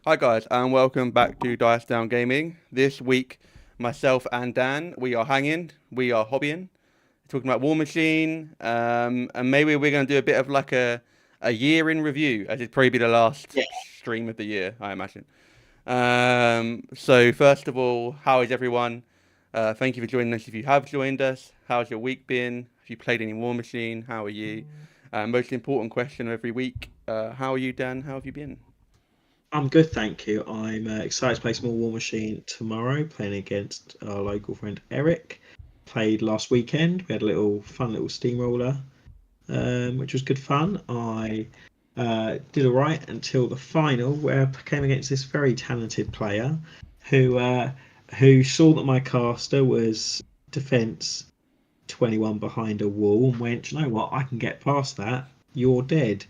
Hi guys, and welcome back to Dice Down Gaming. This week, myself and Dan, we are hanging, we are hobbying, talking about Warmachine, and maybe we're going to do a bit of like a year in review, as it'd probably be the last Yeah, stream of the year, I imagine. So first of all, how is everyone? Thank you for joining us. If you have joined us, how's your week been? Have you played any Warmachine? How are you? Most important question of every week. How are you, Dan? How have you been? I'm good, thank you. I'm excited to play some more War Machine tomorrow, playing against our local friend Eric. Played last weekend. We had a little fun little steamroller, which was good fun. I did all right until the final, where I came against this very talented player who who saw that my caster was defense 21 behind a wall and went, you know what, I can get past that. You're dead.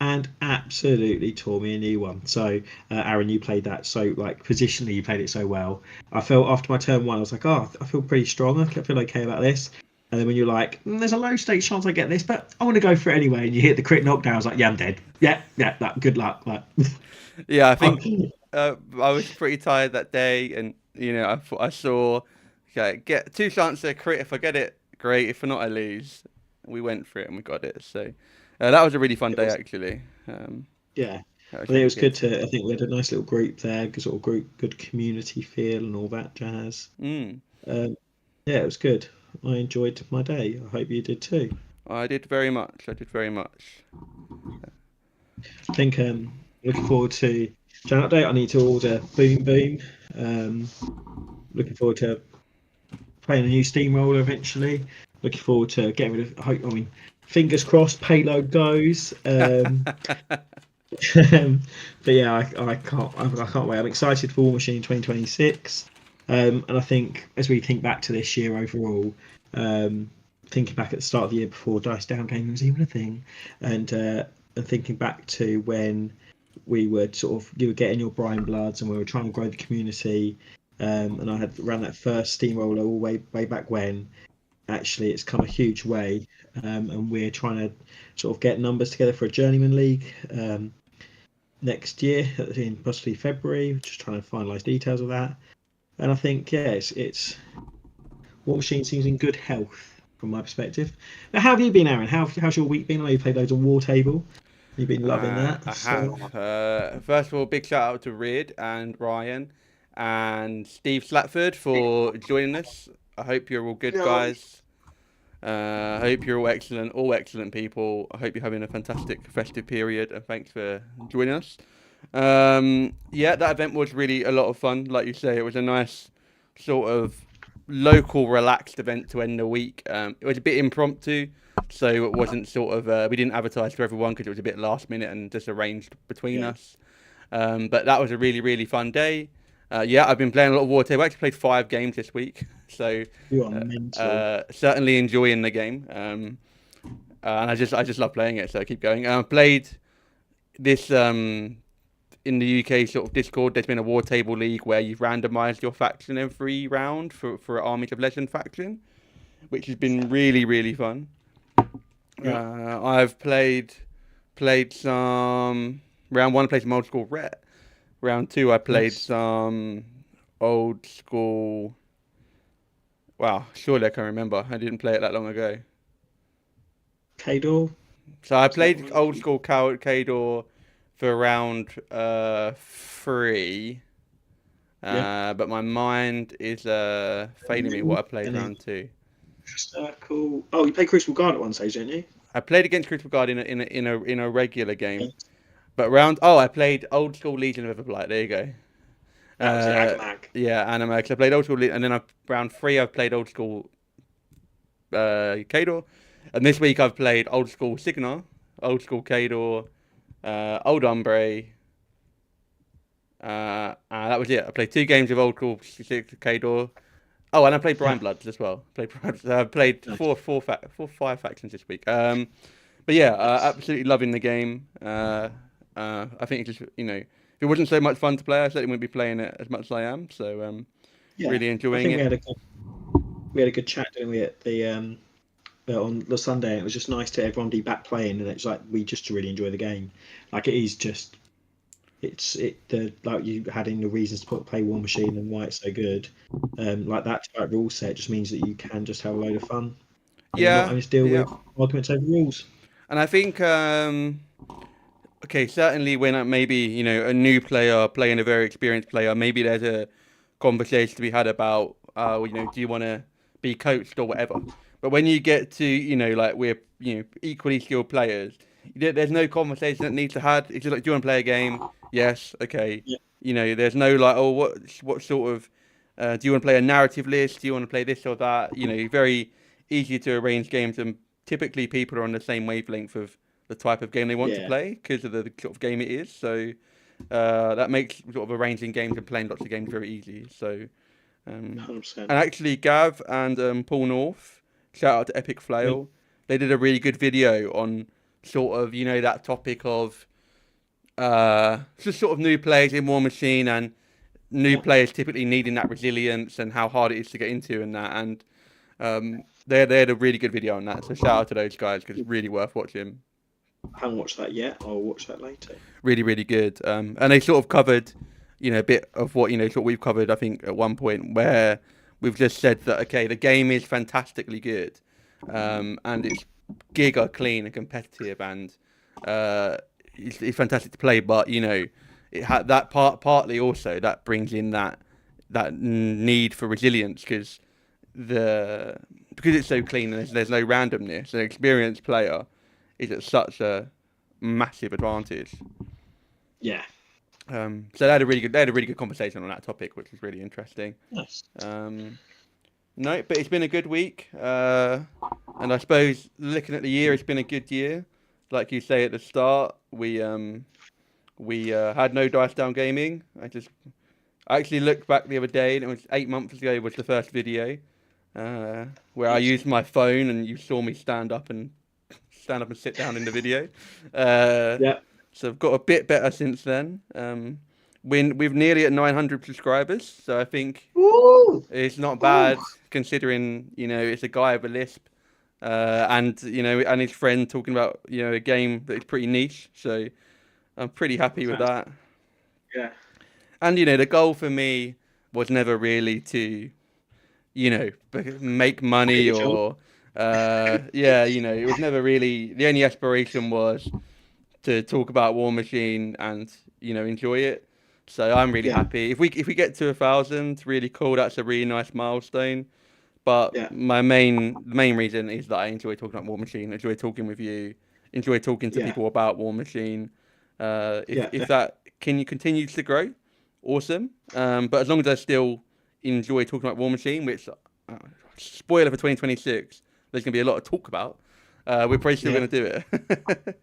And absolutely tore me a new one. So, Aaron, you played that so, like, positionally, you played it so well. I felt after my turn one, I was like, oh, I feel pretty strong. I feel okay about this. And then when you're like, there's a low stakes chance I get this, but I want to go for it anyway. And you hit the crit knockdown. I was like, yeah, I'm dead. Yeah, that, good luck. Like, Yeah, I think I was pretty tired that day, and I thought I saw, okay, get two chances to crit. If I get it, great. If not, I lose. We went for it and we got it. So that was a really fun it day, was, actually. yeah. That I was think it really was good good. to. I think we had a nice little group there, good sort of group, good community feel, and all that jazz. Mm, Um, yeah, it was good. I enjoyed my day. I hope you did too. I did very much. I did very much. I think looking forward to channel update. I need to order Boom Boom. Um, looking forward to playing a new Steamroller eventually. Looking forward to getting rid of. I mean, fingers crossed, payload goes. But yeah, I can't wait. I'm excited for War Machine 2026. And I think as we think back to this year overall, thinking back at the start of the year before Dice Down Gaming was even a thing, and thinking back to when we were sort of you were getting your Brian Bloods and we were trying to grow the community, and I had ran that first steamroller all way back when. Actually, it's come a huge way, and we're trying to sort of get numbers together for a journeyman league. Next year, in possibly February. Just trying to finalise details of that. And I think yeah, it's War Machine seems in good health from my perspective. Now, how have you been, Aaron? How's your week been? I know you played loads of War Table. You've been loving that. I So have. First of all, big shout out to Reid and Ryan and Steve Slatford for joining us. I hope you're all good, no, guys. I hope you're all excellent people. I hope you're having a fantastic festive period, and thanks for joining us. Yeah, that event was really a lot of fun. Like you say, it was a nice sort of local, relaxed event to end the week. It was a bit impromptu, so it wasn't sort of we didn't advertise to everyone because it was a bit last minute and just arranged between yeah, us. But that was a really, really fun day. Yeah, I've been playing a lot of War Table. I actually played 5 games this week, so you are mental. certainly enjoying the game. And I just love playing it, so I keep going. I played this in the UK sort of Discord. There's been a War Table League where you've randomised your faction every round for Armies of Legend faction, which has been really, really fun. Yeah, I've played some round one. I played some old school Ret. Round two, I played nice. some old school. Wow, surely I can remember. I didn't play it that long ago. Kador, So I is that played one? old school Kador for round three, Yeah. but my mind is failing me what I played And then round two. Circle. Oh, you played Crucible Guard at one stage, didn't you? I played against Crystal Guard in a regular game, but round I played old school Legion of Everblight. There you go. That was it. Uh, Agamag. yeah, Anima. Cause I played old school, and then round three I've played old school Kador, and this week I've played old school Signar, old school Kador, old Umbre. That was it. I played 2 games of old school Kador. Oh, and I played Yeah. Brian Bloods as well. I played Nice. five factions this week. But yeah, Nice. absolutely loving the game. I think it just if it wasn't so much fun to play, I certainly wouldn't be playing it as much as I am. So Yeah. really I enjoying think it. we had a good chat, didn't we, at the on the Sunday. And it was just nice to everyone be back playing, and it's like we just really enjoy the game. Like it is just like you had in the reasons to play Warmachine and why it's so good. Like that type rule set just means that you can just have a load of fun and not Yeah, having to deal yeah. with arguments over rules. And I think, okay, certainly when maybe, a new player playing a very experienced player, maybe there's a conversation to be had about, do you want to be coached or whatever. But when you get to, like we're, equally skilled players, there's no conversation that needs to had. It's just like, do you want to play a game? Yes, okay. Yeah, There's no like, oh, what sort of, do you want to play a narrative list? Do you want to play this or that? Very easy to arrange games, and typically people are on the same wavelength of the type of game they want to yeah, play because of the sort of game it is. So that makes sort of arranging games and playing lots of games very easy. So um, 100%. and actually, Gav and Paul North, shout out to Epic Yeah, Flail, they did a really good video on sort of that topic of just sort of new players in War Machine and new yeah, players typically needing that resilience and how hard it is to get into and that. And they had a really good video on that. So shout out to those guys because it's really worth watching. I haven't watched that yet. I'll watch that later. Really, really good. And they sort of covered, a bit of what sort of we've covered. I think at one point where we've just said that okay, the game is fantastically good, and it's giga clean and competitive, and it's fantastic to play. But it had that partly also that brings in that need for resilience because it's so clean and there's no randomness. An experienced player is at such a massive advantage. Yeah, So they had a really good conversation on that topic, which was really interesting. nice. Um, no, but it's been a good week, and I suppose looking at the year, it's been a good year. Like you say at the start, we had no dice down gaming. I actually looked back the other day, and it was 8 months ago was the first video, where I used my phone, and you saw me stand up and sit down in the video. Uh, Yeah, so I've got a bit better since then. We're nearly at 900 subscribers, so I think woo, it's not woo. bad considering it's a guy with a lisp, and and his friend talking about a game that is pretty niche. So I'm pretty happy with That's, that. yeah, And the goal for me was never really to make get money your job. or yeah, it was never really the only aspiration was to talk about War Machine and enjoy it. So I'm really Yeah, happy. If we get to 1,000, really cool. That's a really nice milestone. But yeah, the main reason is that I enjoy talking about War Machine. Enjoy talking with you. Enjoy talking to yeah, people about War Machine. If yeah, if that can you continue to grow, awesome. But as long as I still enjoy talking about War Machine, which spoiler for 2026, there's gonna be a lot of talk about. We're probably still yeah. gonna do it.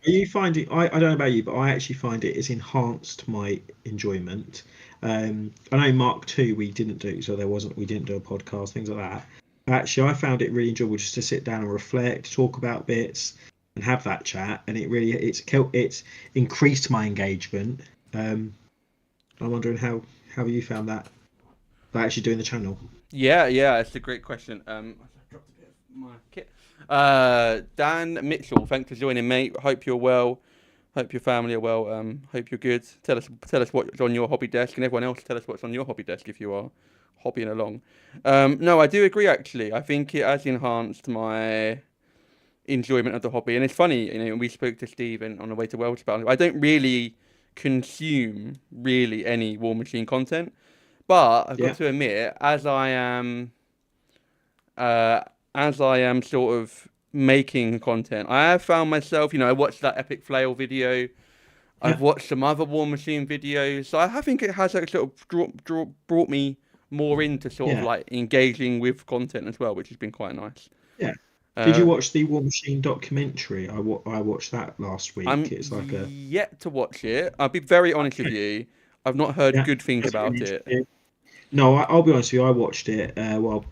Are you finding? I don't know about you, but I actually find it's enhanced my enjoyment. I know Mark 2 we didn't do, so we didn't do a podcast, things like that. Actually, I found it really enjoyable just to sit down and reflect, talk about bits, and have that chat. And it's increased my engagement. I'm wondering how you found that by actually doing the channel. Yeah, it's a great question. I dropped a bit of my kit. Dan Mitchell, thanks for joining, mate. Hope you're well. Hope your family are well. Hope you're good. Tell us what's on your hobby desk, and everyone else tell us what's on your hobby desk if you are hobbying along. No, I do agree. Actually, I think it has enhanced my enjoyment of the hobby, and it's funny. We spoke to Steve on the way to Welsh about it. I don't really consume really any War Machine content, but I've got Yeah, to admit, uh, as I am sort of making content, I have found myself, I watched that Epic Flail video. I've yeah, watched some other War Machine videos. So I think it has like, sort of brought me more into sort of yeah, like engaging with content as well, which has been quite nice. yeah. Did you Uh, watch the War Machine documentary? I watched that last week. I'm It's like a yet to watch it. I'll be very honest with you. I've not heard yeah, good things that's really about it. interesting. No, I'll be honest with you. I watched it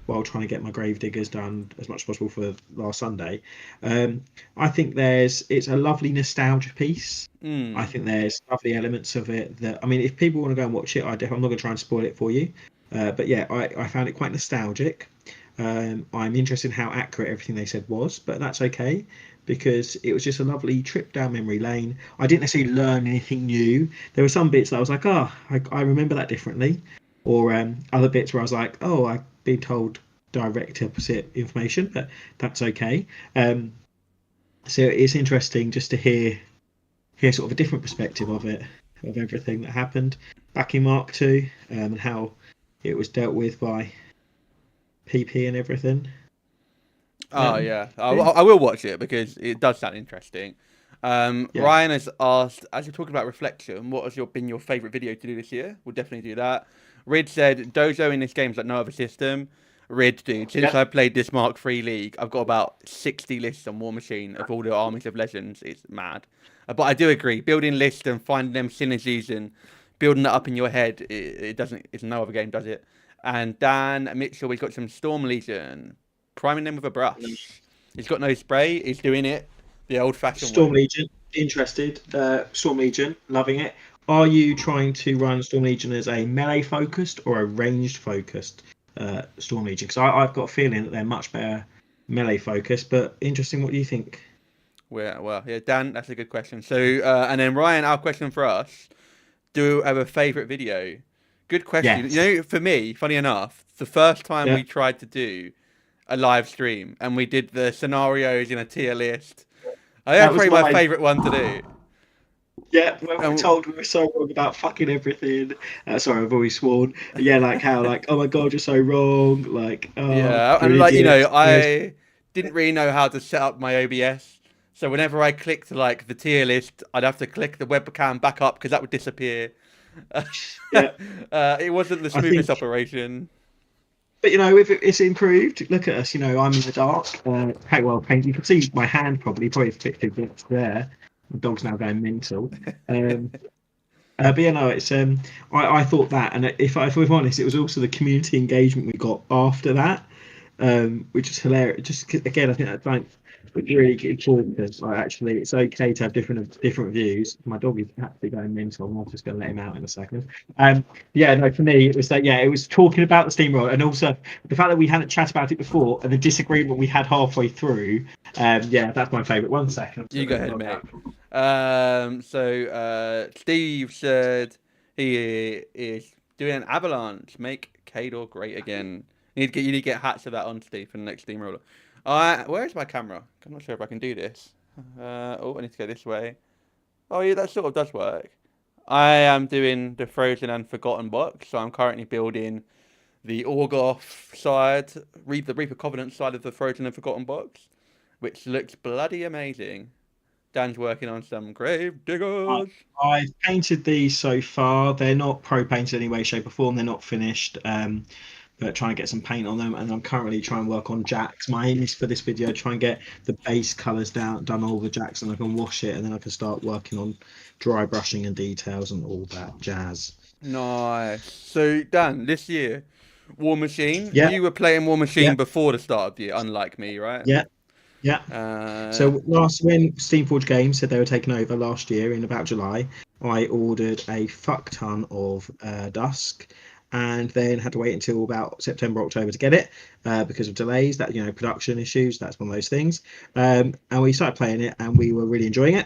while trying to get my Gravediggers done as much as possible for last Sunday. I think it's a lovely nostalgia piece. I Mm. think there's lovely elements of it that I mean, if people want to go and watch it, I'm not going to try and spoil it for you. But yeah, I found it quite nostalgic. I'm interested in how accurate everything they said was, but that's okay because it was just a lovely trip down memory lane. I didn't necessarily learn anything new. There were some bits that I was like, oh, I remember that differently, or other bits where I was like, oh, I've been told direct opposite information, but that's okay. Um, so it's interesting just to hear sort of a different perspective of it, of everything that happened back in Mark Two, and how it was dealt with by PP and everything. Oh Um, yeah, yeah, I will watch it because it does sound interesting. yeah, Ryan has asked, as you're talking about reflection, what has been your favorite video to do this year? We'll definitely do that. Rid said Dojo in this game is like no other system. Rid, dude, since yeah. I played this Mark 3 League, I've got about 60 lists on Warmachine of all the armies of legends. It's mad. But I do agree, building lists and finding them synergies and building that up in your head, it doesn't. It's no other game does it. And Dan Mitchell, he's got some Storm Legion, priming them with a brush. He's got no spray. He's doing it the old-fashioned Storm way. Legion, interested. Storm Legion, loving it. Are you trying to run Storm Legion as a melee focused or a ranged focused Storm Legion? Because I've got a feeling that they're much better melee focused. But interesting, what do you think? Well, yeah, Dan, that's a good question. So, and then Ryan, our question for us: do you have a favorite video? Good question. You Yes. know, for me, funny enough, the first time Yeah, we tried to do a live stream and we did the scenarios in a tier list, I think that that's was probably my mine. favorite one to do. Yeah, when we were Um, told we were so wrong about fucking everything. Sorry, I've always sworn. Yeah, like how, like, oh my god, you're so wrong. Like, oh, Yeah, you're and an like idiot. I didn't really know how to set up my OBS. So whenever I clicked like the tier list, I'd have to click the webcam back up because that would disappear. Yeah, It wasn't the I smoothest think. operation. But you know, if it's improved, look at us. You know, I'm in the dark. Hey, well, paint. You can see my hand probably a bit too bit there. The dog's now going mental. Um, but you know, it's I thought that, and if we're honest, it was also the community engagement we got after that, which is hilarious. Just 'cause, again, I think that's like really important. Like, actually, it's okay to have different views. My dog is actually going mental. I'm just going to let him out in a second. Um, yeah, no, for me, it was that. Yeah, it was talking about the steamroller, and also the fact that we hadn't chat about it before, and the disagreement we had halfway through. Yeah, that's my favourite. 1 second, I'm just You going to go let the ahead, dog mate. out. Steve said he is doing an avalanche. Make Kador great again. You need to get hats of that on, Steve, for the next steamroller. Where is my camera? I'm not sure if I can do this. I need to go this way. Oh, yeah, that sort of does work. I am doing the Frozen and Forgotten box, so I'm currently building the Orgoth side, the Reaper Covenant side of the Frozen and Forgotten box, which looks bloody amazing. Dan's working on some I, Gravediggers. I've painted these so far. They're not pro painted in any way, shape, or form. They're not finished. But trying to get some paint on them, and I'm currently trying to work on jacks. My aim is for this video try and get the base colours done all the jacks, and I can wash it, and then I can start working on dry brushing and details and all that jazz. Nice. So, Dan, this year, Warmachine, Yeah, you were playing yeah, Warmachine before the start of the year, unlike me, right? yeah, yeah. Uh, So last when Steamforge Games said they were taking over last year in about July, I ordered a fuck ton of Dusk, and then had to wait until about September, October to get it because of delays. That production issues. That's one of those things. And we started playing it, and we were really enjoying it.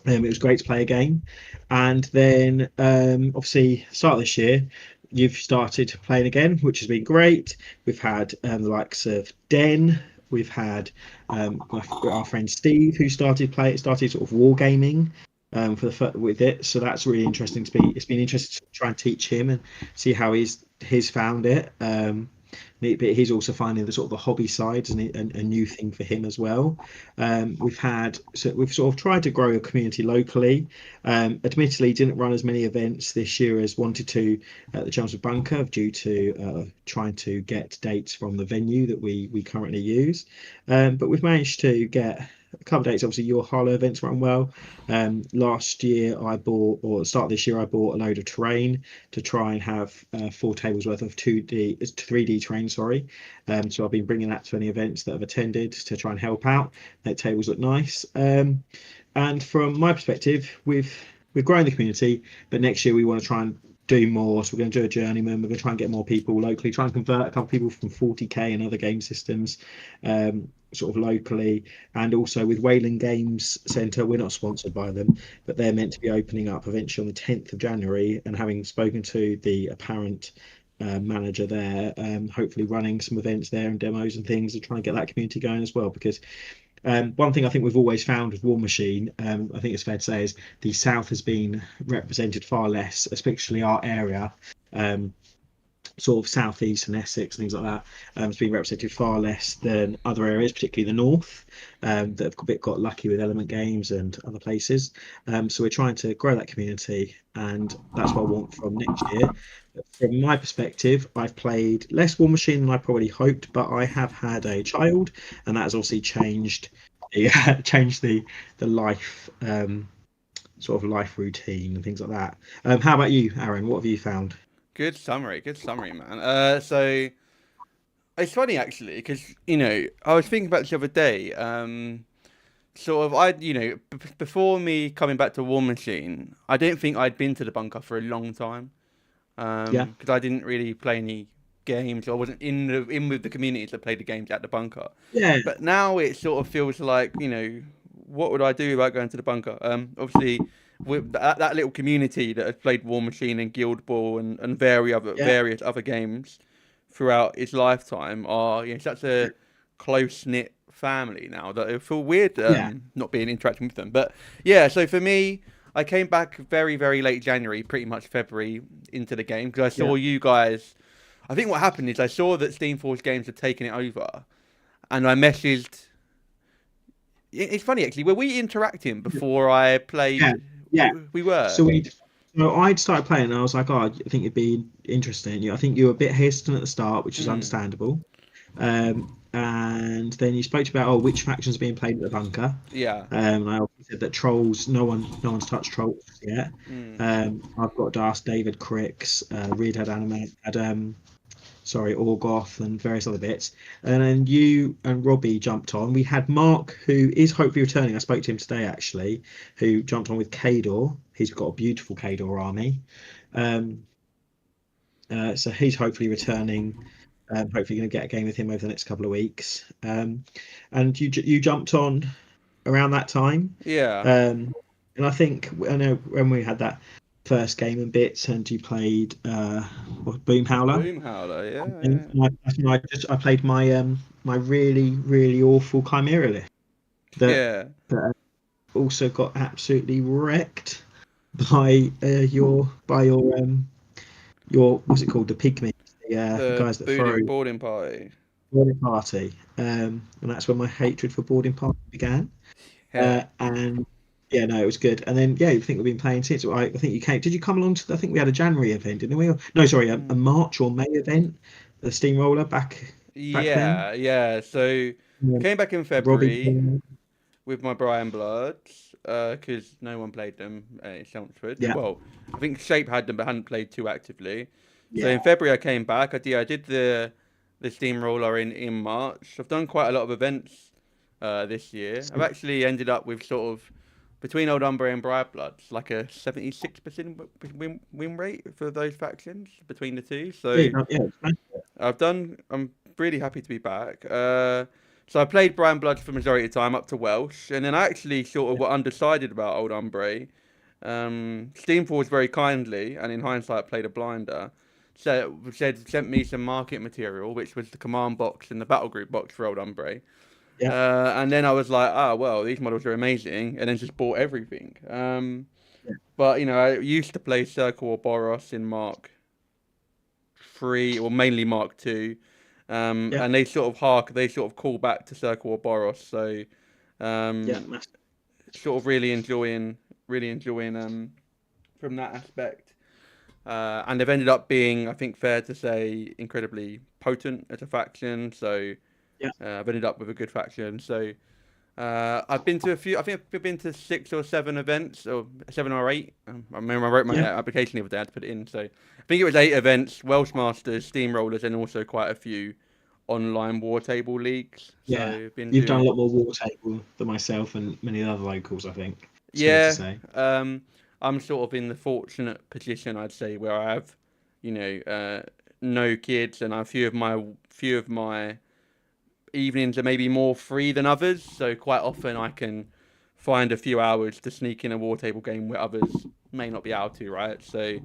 It was great to play again. And then obviously start of this year, you've started playing again, which has been great. We've had the likes of Den. We've had our friend Steve, who started sort of wargaming with it. So that's really interesting to be. It's been interesting to try and teach him and see how he's found it. But he's also finding the sort of the hobby side and a new thing for him as well. We've sort of tried to grow a community locally. Admittedly, didn't run as many events this year as wanted to at the Chelmsford Bunker due to trying to get dates from the venue that we currently use. But we've managed to get a couple of dates. Obviously, your Harlow events run well. Last year, or start this year, I bought a load of terrain to try and have 4 tables worth of 3D terrain. Sorry, so I've been bringing that to any events that I've attended to try and help out. That tables look nice. And from my perspective, we've grown the community, but next year we want to try and do more. So we're going to do a journeyman. We're going to try and get more people locally, try and convert a couple of people from 40k and other game systems, sort of locally. And also with Wayland Games Centre, we're not sponsored by them, but they're meant to be opening up eventually on the 10th of January. And having spoken to the apparent manager there, hopefully running some events there and demos and things to try and get that community going as well. Because one thing I think we've always found with Warmachine, I think it's fair to say, is the South has been represented far less, especially our area, sort of southeast and Essex and things like that. It's been represented far less than other areas, particularly the north, that have got lucky with Element Games and other places. So we're trying to grow that community, and that's what I want from next year. From my perspective, I've played less Warmachine than I probably hoped, but I have had a child, and that has obviously changed the life, sort of life routine and things like that. How about you, Aaron? What have you found? Good summary, man. So it's funny actually because I was thinking about this the other day. Sort of, before me coming back to War Machine, I didn't think I'd been to the bunker for a long time. Yeah, Because I didn't really play any games. Or I wasn't in with the communities that played the games at the bunker. yeah, But now it sort of feels like, what would I do without going to the bunker? Obviously, with that little community that has played War Machine and Guild Ball and yeah, various other games throughout its lifetime are such a close knit family now that it feel weird yeah, not being interacting with them. But yeah, so for me, I came back very very late January, pretty much February into the game because I yeah, saw you guys. I think what happened is I saw that Steam Force Games had taken it over, and I messaged. It's funny actually. Were we interacting before I yeah, played? yeah. We were. So I'd started playing, and I was like, "Oh, I think it'd be interesting." I think you were a bit hesitant at the start, which is Mm, understandable. And then you spoke about, oh, which faction's being played at the bunker. yeah. And I also said that trolls, no one's touched trolls yet. Mm, I've got to ask David Cricks, Reed had anime, had sorry, Orgoth and various other bits. And then you and Robbie jumped on. We had Mark, who is hopefully returning. I spoke to him today actually, who jumped on with Kador. He's got a beautiful Kador army. Um, so he's hopefully returning. Hopefully going to get a game with him over the next couple of weeks. And you jumped on around that time. yeah. And I know when we had that first game and bits, and you played Boom Howler. Boom Howler. And Yeah. I played my really really awful Chimera list that Yeah. that also got absolutely wrecked by your what's it called, the pygmies, the The guys that throw boarding party. boarding party, and that's when my hatred for boarding party began. Yeah. And yeah, no, it was good. And then yeah, I think we've been playing since. I think you came. Did you come along to? I think we had a January event, didn't we? No, sorry, a Mm. March or May event, the Steamroller back then. Yeah. Yeah. So I Yeah. came back in Robbie. February with my Brian Bloods because no one played them at Chelmsford. Yeah, Well, I think Shape had them but hadn't played too actively. So yeah, in February I came back. I did the steamroller in March. I've done quite a lot of events this year. I've actually ended up with sort of between Old Umbre and Briar Bloods like a 76% win rate for those factions between the two. yeah, So yeah. I'm really happy to be back. So I played Brian Bloods for the majority of the time up to Welsh, and then I actually sort of got undecided about Old Umbre. Steamforce very kindly, and in hindsight played a blinder. Sent me some market material, which was the command box and the battle group box for Old Umbre. Yeah, And then I was like, well, these models are amazing, and then just bought everything. yeah, But I used to play Circle or Boros in Mark 3, or mainly Mark 2. yeah, And they sort of call back to Circle or Boros. So, yeah, um, sort of really enjoying from that aspect. And they've ended up being, I think, fair to say, incredibly potent as a faction. So yeah, I've ended up with a good faction. So I've been to a few. I think I've been to 6 or 7 events, or 7 or 8. I remember I wrote my yeah, application the other day. I had to put it in. So I think it was 8 events: Welsh Masters, Steamrollers, and also quite a few online war table leagues. So yeah. I've been You've done a doing. lot more war table than myself and many other locals, I think. It's fair to Yeah. say. I'm sort of in the fortunate position, I'd say, where I have, no kids, and a few of my evenings are maybe more free than others. So quite often I can find a few hours to sneak in a war table game where others may not be able to, right? So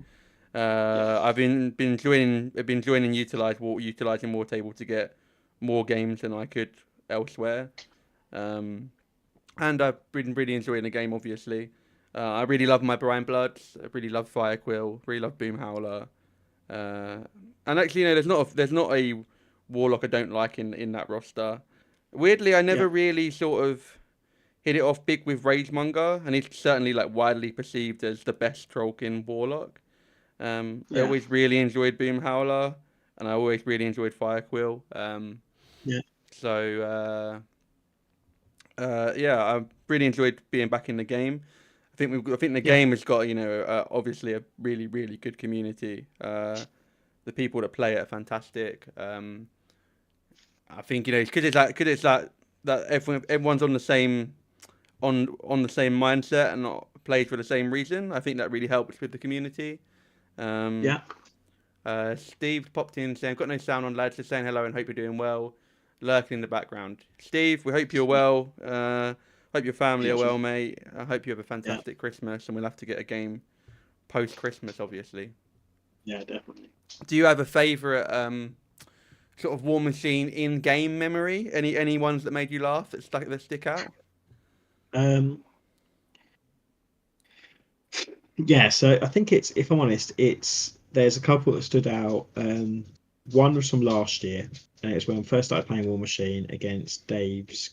Yeah. I've been enjoying and utilizing war table to get more games than I could elsewhere. Um, and I've been really enjoying the game. Obviously, I really love my Brian Bloods. I really love Firequill. Really love Boom Howler. Uh, and actually, there's not a warlock I don't like in that roster. Weirdly, I Yeah. never really sort of hit it off big with Ragemonger, and he's certainly like widely perceived as the best Trollkin warlock. I Yeah. always really enjoyed Boom Howler, and I always really enjoyed Firequill. Yeah. So yeah, I really enjoyed being back in the game. I think the Yeah. game has got obviously a really really good community. The people that play it are fantastic. I think it's because it's that everyone's on the same mindset and not plays for the same reason. I think that really helps with the community. Um, Yeah. Steve popped in saying, "I've got no sound on, lads. Just saying hello and hope you're doing well." Lurking in the background. Steve, we hope you're well. Hope your family are well, Lovely. mate. I hope you have a Yeah. fantastic Christmas, and we'll have to get a game post Christmas, obviously. Yeah. Definitely. Do you have a favourite sort of War Machine in game memory? Any ones that made you laugh that stick out? Um, yeah. So I think it's, if I'm honest, there's a couple that stood out. One was from last year, and it was when I first started playing War Machine against Dave's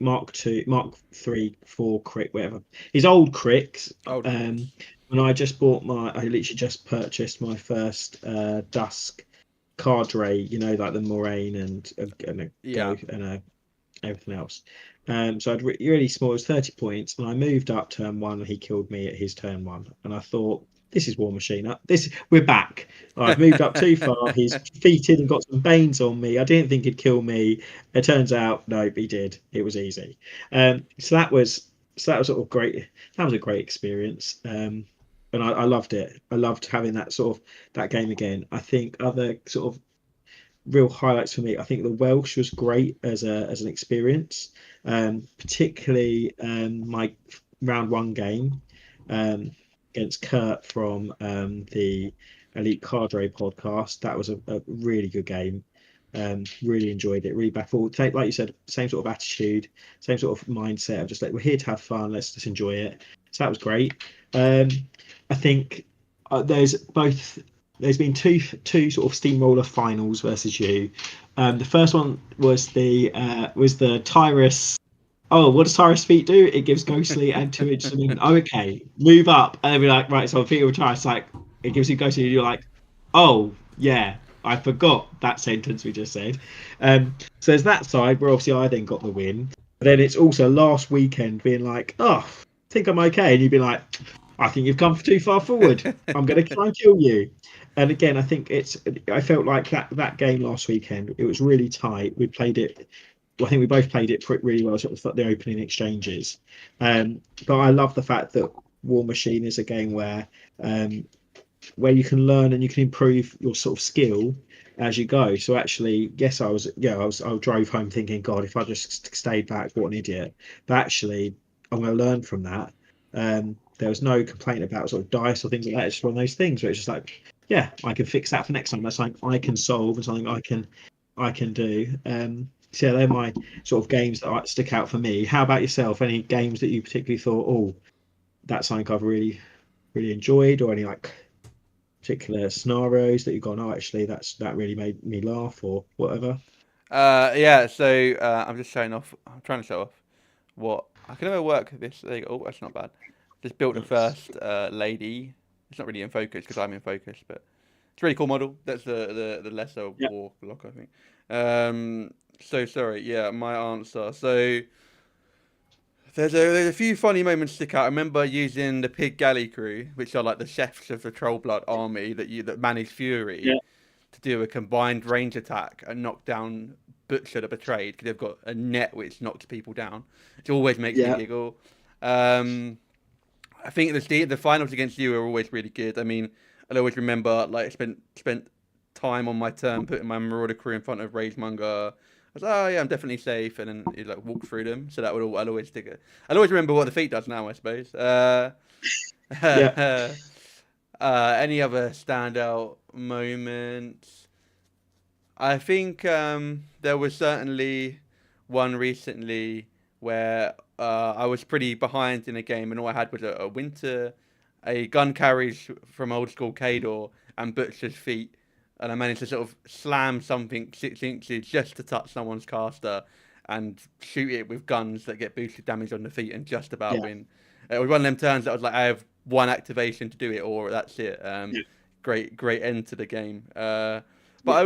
Mark 3, 4 crick, whatever. His old cricks. Old Um, Cricks. when I literally just purchased my first Dusk cadre, like the Moraine and a Yeah. Go and a everything else. So I'd really small. It was 30 points, and I moved up turn one. And he killed me at his turn one, and I thought, this is War Machine. We're back. I've moved up too far. He's defeated and got some Banes on me. I didn't think he'd kill me. It turns out, no, he did. It was easy. So that was sort of great. That was a great experience. And I loved it. I loved having that sort of that game again. I think other sort of real highlights for me. I think the Welsh was great as an experience, particularly my round one game um, against Kurt from the Elite Cadre podcast. That was a really good game. Really enjoyed it. Really back forward. Like you said, same sort of attitude, same sort of mindset of just like, we're here to have fun. Let's just enjoy it. So that was great. Um, I think there's been two sort of steamroller finals versus you. The first one was the Tyrus. Oh, what does Tyrus feet do? It gives ghostly and 2 inches of movement. Oh, okay, move up, and then be like, right. So feet will Tyrus, like, it gives you ghostly. And you're like, oh yeah, I forgot that sentence we just said. So there's that side where obviously I then got the win. But then it's also last weekend being like, oh, I think I'm okay, and you'd be like, I think you've come too far forward. I'm going to try and kill you. And again, I think I felt like that game last weekend. It was really tight. We played it. Well, I think we both played it really well. Sort of the opening exchanges. But I love the fact that War Machine is a game um, where you can learn and you can improve your sort of skill as you go. So actually, yes, I drove home thinking, God, if I just stayed back, what an idiot. But actually, I'm going to learn from that. There was no complaint about sort of dice or things like that. It's just one of those things where it's just like, yeah, I can fix that for next time. That's something I can solve and something I can do. So yeah, they're my sort of games that stick out for me. How about yourself? Any games that you particularly thought, oh, that's something I've really really enjoyed, or any like particular scenarios that you've gone, oh, actually, that really made me laugh, or whatever? Yeah. So I'm just showing off. I'm trying to show off what I can never work this. There you go. Oh, that's not bad. Just built the Nice. first lady. It's not really in focus because I'm in focus, but it's a really cool model. That's the lesser Yeah. war block, I think. So sorry. Yeah, my answer. So there's a few funny moments stick out. I remember using the pig galley crew, which are like the chefs of the troll blood army that manage Yeah. fury, to do a combined range attack and knock down Butcher the Betrayed because they've got a net which knocks people down. It always makes me Yeah. giggle. Um, I think the finals against you are always really good. I mean, I always remember like spent time on my turn putting my Marauder crew in front of Ragemonger. I was like, oh yeah, I'm definitely safe, and then you like walk through them. So that would I'd always stick it. I'd always remember what the feat does now, I suppose. Yeah, Any other standout moments? I think there was certainly one recently where I was pretty behind in a game, and all I had was a gun carriage from old school Kador and Butcher's feet, and I managed to sort of slam something 6 inches just to touch someone's caster and shoot it with guns that get boosted damage on the feet and just about yeah, win. It was one of them turns that was like I have one activation to do it, or that's it. yeah, Great end to the game. But yeah, I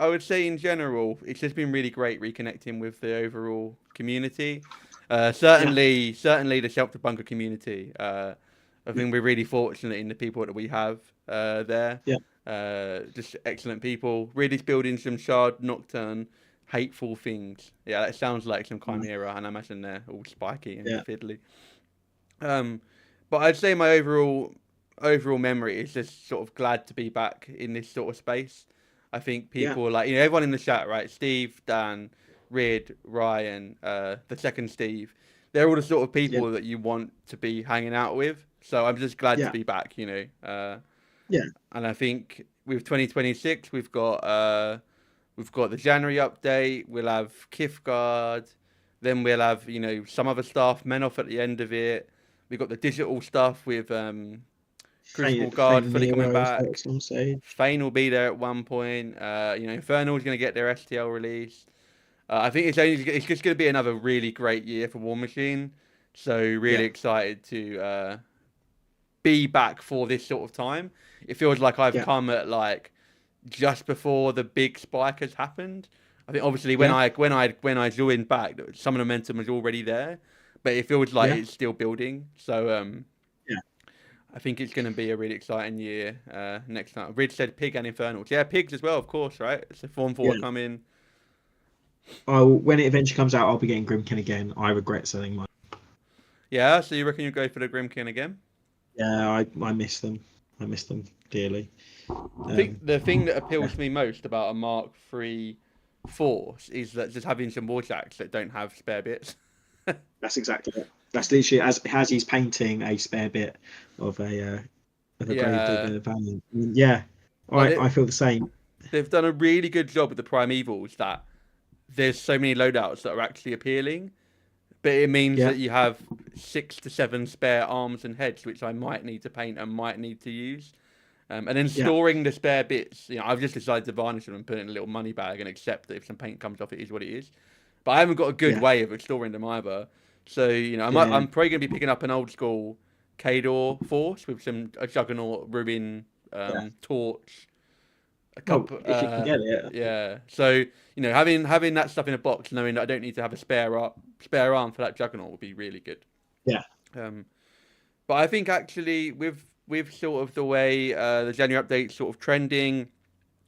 would say in general, it's just been really great reconnecting with the overall community. yeah, Certainly the Shelter Bunker community. I think we're really fortunate in the people that we have there. yeah, Just excellent people. Really building some Shard Nocturne hateful things. Yeah, that sounds like some Chimera, and I imagine they're all spiky and yeah, fiddly. Um, but I'd say my overall memory is just sort of glad to be back in this sort of space. I think yeah, people like everyone in the chat, right? Steve, Dan, Rid, Ryan, the second Steve. They're all the sort of yeah, people that you want to be hanging out with. So I'm just glad to yeah, be back, yeah, and I think with 2026, we've got the January update. We'll have Kifguard. Then we'll have some other stuff. Menoff at the end of it. We've got the digital stuff with Crucible Guard Fame fully coming Nero, so back. it's on stage. Fane will be there at one point. Infernal's going to get their STL release. I think it's just going to be another really great year for Warmachine. So really Yeah, excited to be back for this sort of time. It feels like I've yeah, come at like just before the big spike has happened. I think obviously when yeah, I joined back, some of the momentum was already there, but it feels like yeah, it's still building. So yeah. I think it's going to be a really exciting year next time. Ridge said Pig and Infernals. Yeah, Pigs as well, of course, right? It's a Form 4 Yeah. coming. When it eventually comes out, I'll be getting Grimkin again. I regret selling mine. Yeah, so you reckon you go for the Grimkin again? Yeah, I miss them. I miss them dearly. I think the thing that Yeah, appeals to me most about a Mark III Force is that just having some Warjacks that don't have spare bits. that's exactly it. That's literally as he's painting a spare bit of a Yeah, Gravedigger Valiant. Yeah, like I feel the same. they've done a really good job with the Primevals that there's so many loadouts that are actually appealing, but it means Yeah, that you have 6 to 7 spare arms and heads, which I might need to paint and might need to use. And then yeah, storing the spare bits, I've just decided to varnish them and put it in a little money bag and accept that if some paint comes off, it is what it is. But I haven't got a good yeah, way of storing them either. So yeah. I'm probably going to be picking up an old school Kador Force with a Juggernaut, Ruin, Yeah. Torch, a Well, couple. if you can get it, Yeah. So having that stuff in a box, knowing that I don't need to have a spare arm for that Juggernaut would be really good. yeah, Um, but I think actually with sort of the way the January update sort of trending,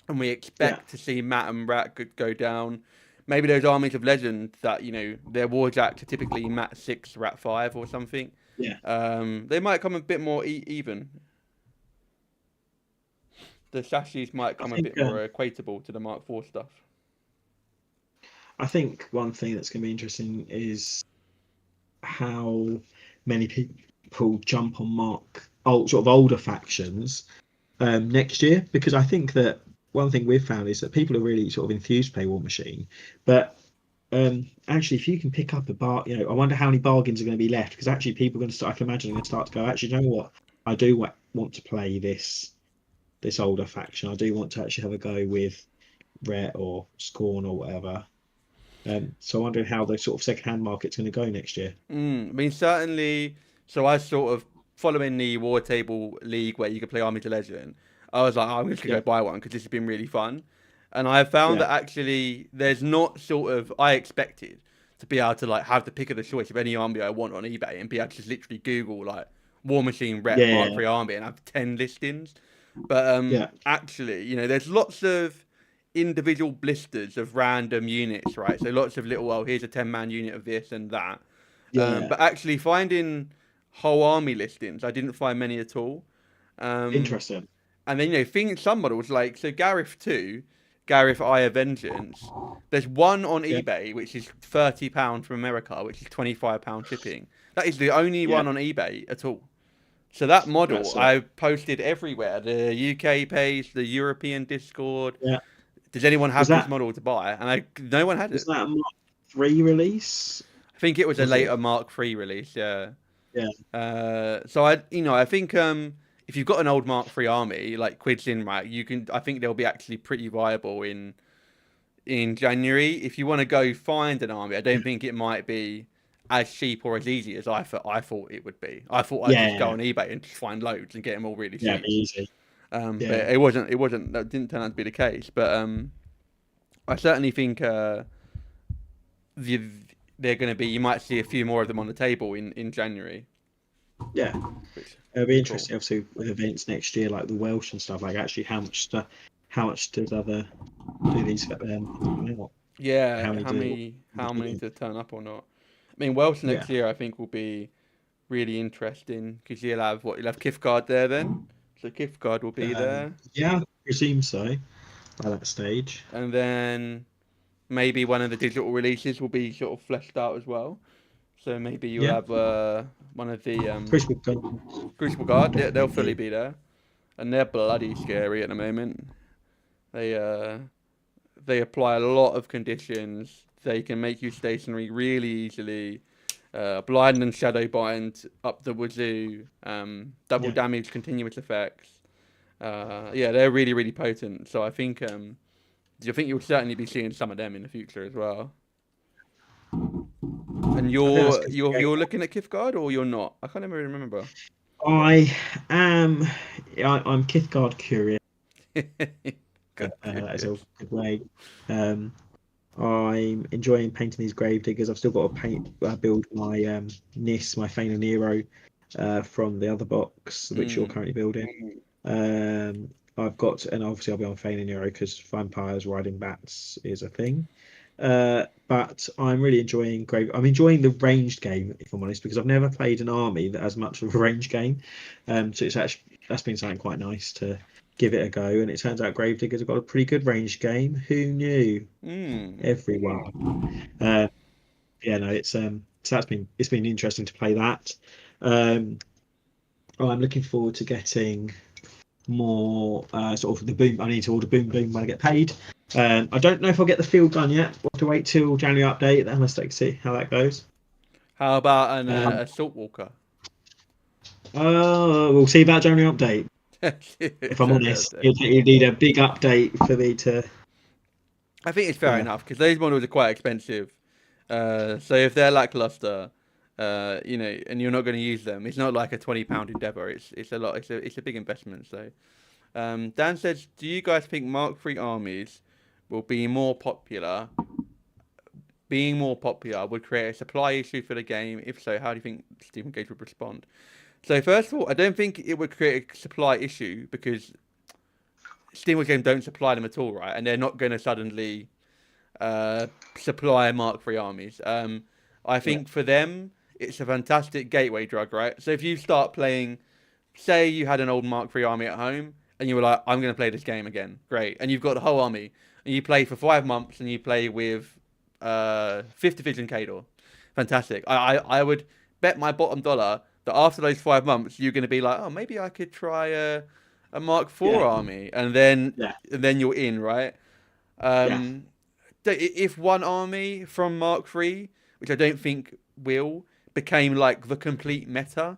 and we yeah, expect to see Matt and Rat go down. Maybe those armies of legend that their warjacks are typically Mat 6, Rat 5 or something. yeah. They might come a bit more even. The sashes might I come a think bit more equatable to the Mark 4 stuff. I think one thing that's going to be interesting is how many people jump on sort of older factions next year, because I think that one thing we've found is that people are really sort of enthused to play War Machine, but actually, if you can pick up a bar, I wonder how many bargains are going to be left, because actually people are going to start. I can imagine they're going to start to go. Actually, you know what? I do want to play this older faction. I do want to actually have a go with Rhett or Scorn or whatever. So I'm wondering how the sort of second-hand market's going to go next year. I mean, certainly. So I sort of following the War Table League where you could play Army to Legend. I was like, oh, I'm just gonna Yeah, go buy one because this has been really fun, and I have found yeah, that actually there's not sort of I expected to be able to like have the pick of the choice of any army I want on eBay and be able to just literally Google like War Machine Rep Mark yeah, III army and have 10 listings. But yeah, actually, there's lots of individual blisters of random units, right? So lots of little, well, here's a 10-man unit of this and that. yeah, But actually finding whole army listings, I didn't find many at all. Um, Interesting. and then some models like Gareth 2, Gareth Eye of Vengeance. There's one on Yeah, eBay which is £30 from America, which is £25 shipping. That is the only yeah, one on eBay at all. So that model that's I posted everywhere, the UK page, the European Discord. yeah. Does anyone Was have this that model to buy? And no one had was it. that a Mark III release? I think it was a Was it? later Mark III release. Yeah. Yeah, So I think if you've got an old Mark III army like Quids in right, you can. I think they'll be actually pretty viable in January. If you want to go find an army, I don't think it might be as cheap or as easy as I thought it would be. I thought I'd just go yeah, on eBay and just find loads and get them all really yeah. Be cheap. easy. But Yeah, it wasn't. That didn't turn out to be the case. But I certainly think the, they're going to be. You might see a few more of them on the table in January, yeah. which It'll be be cool. interesting, obviously, with events next year like the Welsh and stuff. Like, actually, how much does other do these out? How Yeah, many how do? many to turn up or not? I mean, Welsh Yeah. next year I think will be really interesting because you'll have Kifgard there then, so Kifgard will be there, Yeah, I presume so by that stage. and then maybe one of the digital releases will be sort of fleshed out as well. So maybe you'll Yeah, have one of the Crystal Guard Crucible Guard. They'll definitely fully be. be there, and they're bloody scary at the moment. They uh they apply a lot of conditions. They can make you stationary really easily. Blind and Shadow Bind up the wazoo. Double Yeah, damage, continuous effects. Yeah, they're really really potent. So I think you'll certainly be seeing some of them in the future as well. And I think that's you're good. you're you're looking at Kifgard or you're not? I can't even remember. I am. I'm Kithgard curious. God, That is a curious. good way. Um, I'm enjoying painting these Gravediggers. I've still got to build my Nis, my Fane and Nero, from the other box, which you're Mm. currently building. I've got, and obviously I'll be on Fane and Nero because vampires riding bats is a thing. But I'm really enjoying Grave. I'm enjoying the ranged game, if I'm honest, because I've never played an army that has much of a ranged game. So it's actually that's been something quite nice to give it a go. And it turns out Gravediggers have got a pretty good ranged game. Who knew? Mm. Everyone. Yeah, no, so it's been interesting to play that. Um, I'm looking forward to getting more sort of the boom. I need to order boom boom when I get paid. I don't know if I'll get the field gun yet. We'll have to wait till January update. Then let's see how that goes. How about an Um, assault walker? we'll see about January update. If I'm January honest, update. you need a big update for me to. I think it's fair Yeah, enough because those models are quite expensive. So if they're lackluster, and you're not going to use them, it's not like a £20 endeavor. It's a lot. It's a big investment. So Dan says, do you guys think Mark III armies will be more popular? Being more popular would create a supply issue for the game. If so, how do you think Stephen Gage would respond? So first of all, I don't think it would create a supply issue because Steamworks Game don't supply them at all, right? And they're not going to suddenly uh, supply Mark III armies. I yeah, think for them, it's a fantastic gateway drug, right? So if you start playing, say you had an old Mark III army at home, and you were like, I'm going to play this game again, great. And you've got the whole army, and you play for 5 months, and you play with 5th Division Cador. Fantastic. I would bet my bottom dollar that after those 5 months, you're going to be like, oh, maybe I could try a Mark IV yeah, army, and then yeah, you're in, right? yeah, Um, if one army from Mark III, which I don't think will, became like the complete meta,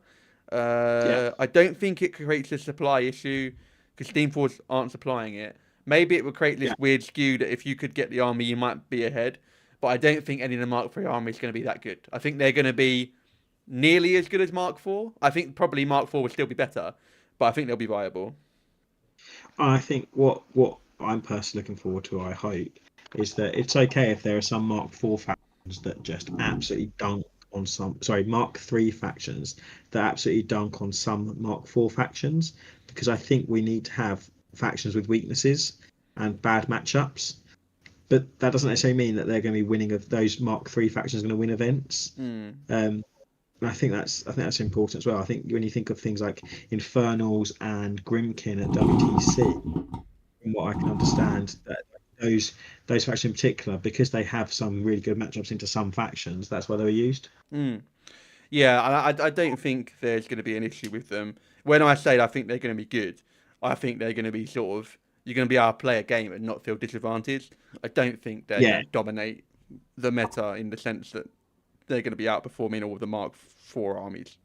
yeah, I don't think it creates a supply issue because Steamforce aren't supplying it. Maybe it would create yeah. this weird skew that if you could get the army, you might be ahead. But I don't think any of the Mark III armies is going to be that good. I think they're going to be nearly as good as Mark IV. I think probably Mark IV would still be better, but I think they'll be viable. I think what I'm personally looking forward to, I hope, is that it's okay if there are some Mark IV factions that just absolutely dunk on some. Sorry, Mark III factions that absolutely dunk on some Mark IV factions, because I think we need to have factions with weaknesses and bad matchups. But that doesn't necessarily mean that they're going to be winning of those Mark III factions are going to win events. Mm. Um, I think that's important as well. I think when you think of things like Infernals and Grimkin at WTC, from what I can understand, that those factions in particular, because they have some really good matchups into some factions, that's why they were used. Mm. Yeah, I don't think there's going to be an issue with them. When I say I think they're going to be good, I think they're going to be sort of you're going to be able to play a game and not feel disadvantaged. I don't think they're going Yeah, to dominate the meta in the sense that they're going to be outperforming all of the Mark IV armies.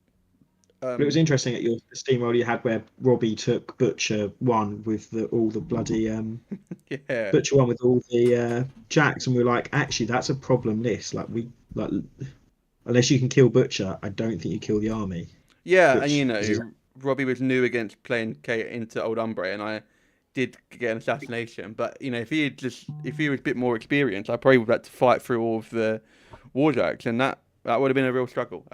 but it was Um, interesting at your steamroll you had where Robbie took Butcher one with all the bloody yeah, Butcher one with all the jacks, and we are like, actually, that's a problem list. Like unless you can kill Butcher, I don't think you kill the army, yeah, and which is Robbie was new against playing Kate into Old Umbre, and I did get an assassination. But if he was a bit more experienced, I probably would have had to fight through all of the warjacks, and that would have been a real struggle.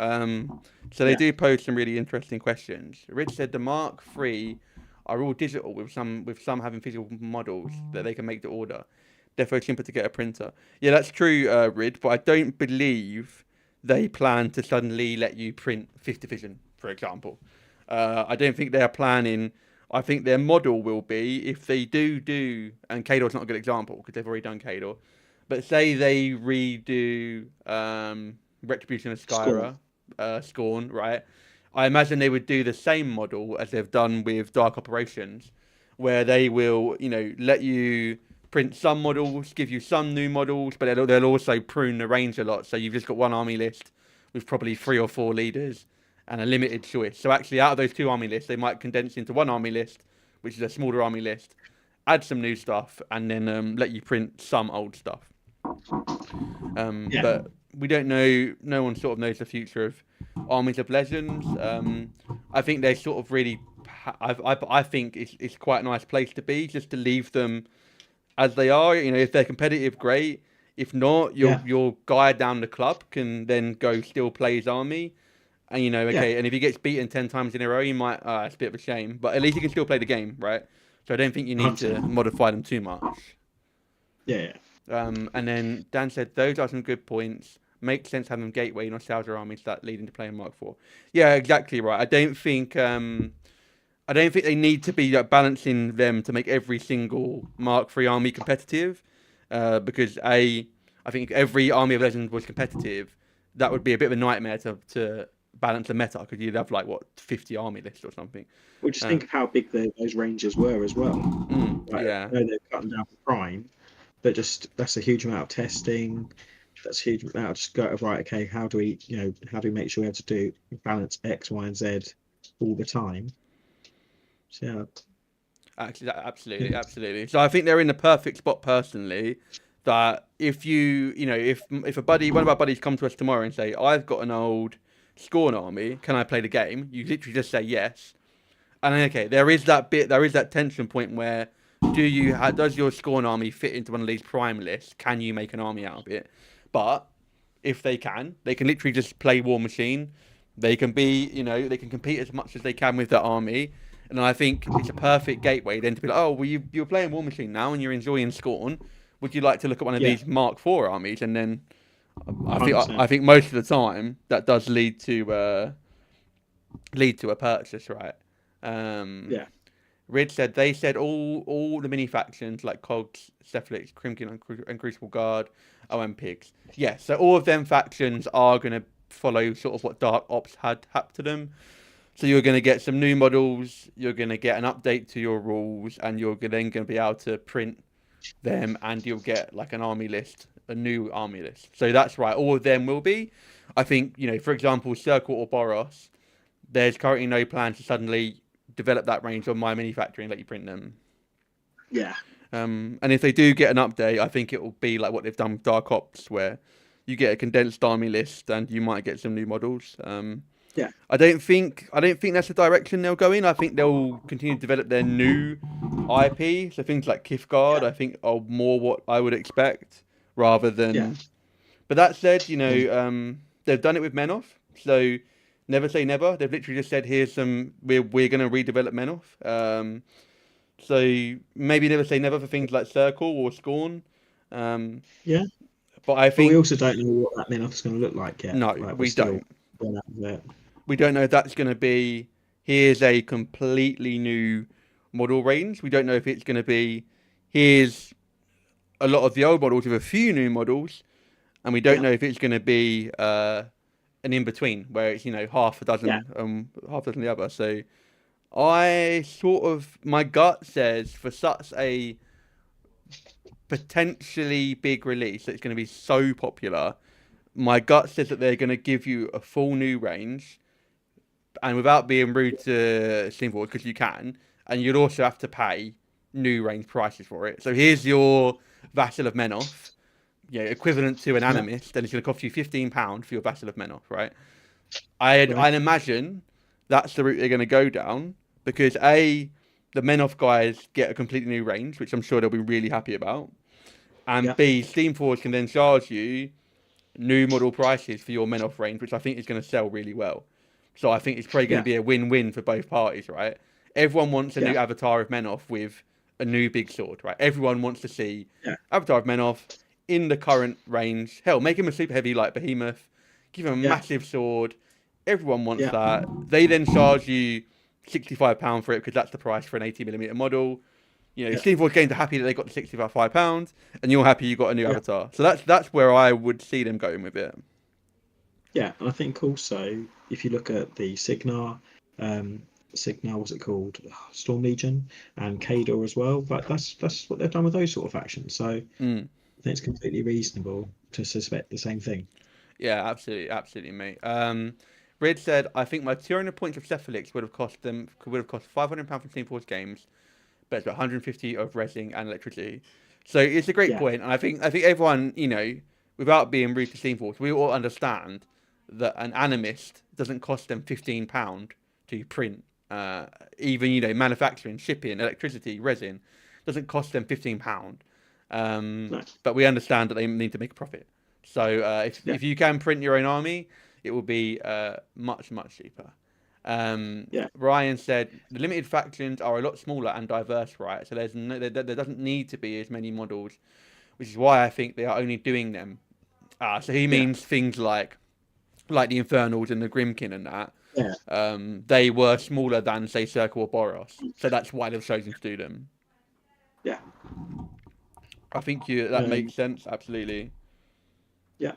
So they yeah, do pose some really interesting questions. Rich said the Mark III are all digital with some having physical models that they can make to order. Therefore, simpler to get a printer. Yeah, that's true, Rid, but I don't believe they plan to suddenly let you print fifth division, for example. I don't think they're planning. I think their model will be if they do, and Kador's not a good example because they've already done Kador, but say they redo Retribution of score. Skyra, Scorn, right? I imagine they would do the same model as they've done with Dark Operations, where they will, let you print some models, give you some new models, but they'll also prune the range a lot. So you've just got one army list with probably 3 or 4 leaders and a limited choice. So actually, out of those 2 army lists, they might condense into one army list, which is a smaller army list, add some new stuff, and then let you print some old stuff. Yeah, But we don't know. No one sort of knows the future of armies of legends. I think they sort of really. I think it's quite a nice place to be, just to leave them as they are. If they're competitive, great. If not, your yeah, your guy down the club can then go still play his army. And yeah, okay. And if he gets beaten 10 times in a row, he might. It's a bit of a shame, but at least he can still play the game, right? So I don't think you need to 100%. modify them too much. Yeah, yeah, And then Dan said those are some good points. Makes sense having gateway nostalgia armies that lead into playing Mark IV. Yeah, exactly right. I don't think they need to be balancing them to make every single Mark III army competitive. Because I think if every army of legends was competitive, that would be a bit of a nightmare to balance the meta because you'd have like what 50 army lists or something. well, just Uh, think of how big those ranges were as well. Like, yeah. I know they're cutting down for Prime, but just that's a huge amount of testing. That's a huge amount of just go right. Okay, how do we make sure we have to do balance X, Y, and Z all the time? So yeah, Actually, absolutely, absolutely. So I think they're in the perfect spot personally. That if if one of our buddies come to us tomorrow and say, "I've got an old Scorn army, can I play the game?" You literally just say yes, and then, okay, there is that tension point where does your Scorn army fit into one of these prime lists? Can you make an army out of it? But if they can literally just play Warmachine. They can compete as much as they can with their army. And I think it's a perfect gateway then to be like, oh, well, you're playing Warmachine now and you're enjoying Scorn. Would you like to look at one of yeah, these Mark IV armies? And then I think I 100%. think most of the time that does lead to a purchase, right? Um, Yeah, Rid said they said all the mini factions like Cogs, Cephalix, Crimkin, and Crucible Guard, OM Pigs. Yeah, so all of them factions are going to follow sort of what Dark Ops had happened to them. So you're going to get some new models, you're going to get an update to your rules, and you're then going to be able to print them, and you'll get like an army list, a new army list. So that's right, all of them will be. I think, for example, Circle or Boros, there's currently no plan to suddenly develop that range on my mini factory and let you print them. yeah, And if they do get an update, I think it will be like what they've done with Dark Ops, where you get a condensed army list and you might get some new models. yeah, I don't think that's the direction they'll go in. I think they'll continue to develop their new IP. So things like Kithgard, yeah, I think are more what I would expect rather yeah. than. But that said, Um, they've done it with Menoth, so never say never. They've literally just said, "Here's some. We're going to redevelop Menoth." So maybe never say never for things like Circle or Scorn. Um, yeah, but I but we think also don't know what that Minoth's going to look like yet. no, Like we're we still don't. Gone out of it. We don't know if that's going to be, here's a completely new model range. We don't know if it's going to be, here's a lot of the old models with a few new models. And we don't Yeah, know if it's going to be an in between where it's, half a yeah, dozen, half a dozen the other. So I sort of, my gut says for such a potentially big release that's going to be so popular, my gut says that they're going to give you a full new range, and without being rude to Steamboard, because you can, and you'd also have to pay new range prices for it. So here's your Vassal of Menoth, equivalent to an yeah. Animist, and it's going to cost you £15 for your Vassal of Menoth, right? I'd Right. imagine that's the route they're going to go down because A, the Menoth guys get a completely new range, which I'm sure they'll be really happy about, and Yeah, B, Steamforge can then charge you new model prices for your Menoth range, which I think is going to sell really well. So I think it's probably going to yeah, be a win-win for both parties, right? Everyone wants a yeah, new avatar of Menoth with a new big sword, right? Everyone wants to see yeah, avatar of Menoth in the current range. Hell, make him a super heavy like Behemoth, give him a yeah, massive sword. Everyone wants yeah, that. They then charge you £65 for it because that's the price for an 80mm model. yeah, Steamforge Games are happy that they got the £65, and you're happy you got a new yeah, avatar. So that's where I would see them going with it. yeah. And I think also if you look at the um, Signar, what's it called? Storm Legion and Kador as well. But that's what they've done with those sort of factions. So I Mm. think it's completely reasonable to suspect the same thing. Yeah, absolutely, absolutely, mate. Red said, I think my 200 points of Cephalix would have cost £500 from Steamforge Games, but it's about 150 of resin and electricity. So it's a great Yeah, point, and I think everyone, without being rude to Steamforge, we all understand that an animist doesn't cost them £15 to print. Even manufacturing, shipping, electricity, resin doesn't cost them £15. no, But we understand that they need to make a profit. So if yeah, if you can print your own army, it will be much much cheaper. yeah, Ryan said the limited factions are a lot smaller and diverse, right? So there doesn't need to be as many models, which is why I think they are only doing them. So he yeah, means things like the Infernals and the Grimkin and that. yeah, They were smaller than say Circle or Boros, so that's why they've chosen to do them. yeah. I think that makes Um, sense. Absolutely. yeah.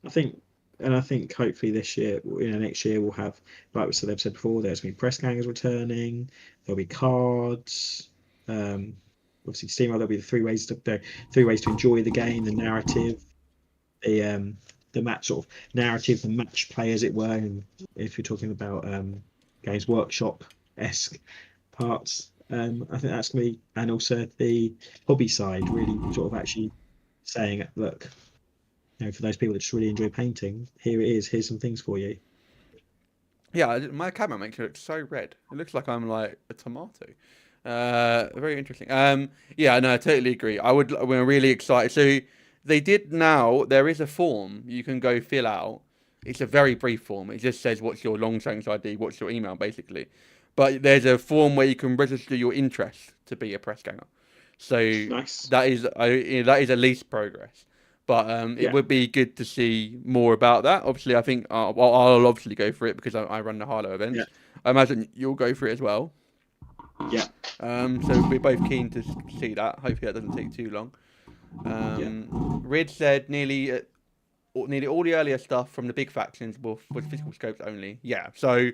I think, and I think hopefully this year, next year we'll have, like we said, they've said before, there's going to be press gangers returning. There'll be cards. Um, Obviously, Steam. There'll be the 3 ways to enjoy the game, the narrative, the match sort of narrative, the match play, as it were. And if you're talking about Games Workshop esque parts, I think that's going to be, and also the hobby side, really sort of actually saying, look, for those people that just really enjoy painting, here it is. Here's some things for you. Yeah, my camera makes it look so red. It looks like I'm like a tomato. Very interesting. Yeah, no, I totally agree. We're really excited. So they did now. There is a form you can go fill out. It's a very brief form. It just says what's your long change ID, what's your email, basically. But there's a form where you can register your interest to be a press ganger. So Nice. that is at least progress. But it Yeah. would be good to see more about that. Obviously, I think I'll obviously go for it because I run the Harlow Yeah. events. I imagine you'll go for it as well. Yeah. So we're both keen to see that. Hopefully, that doesn't take too long. Yeah. Rid said nearly all the earlier stuff from the big factions was physical scopes only. Yeah. So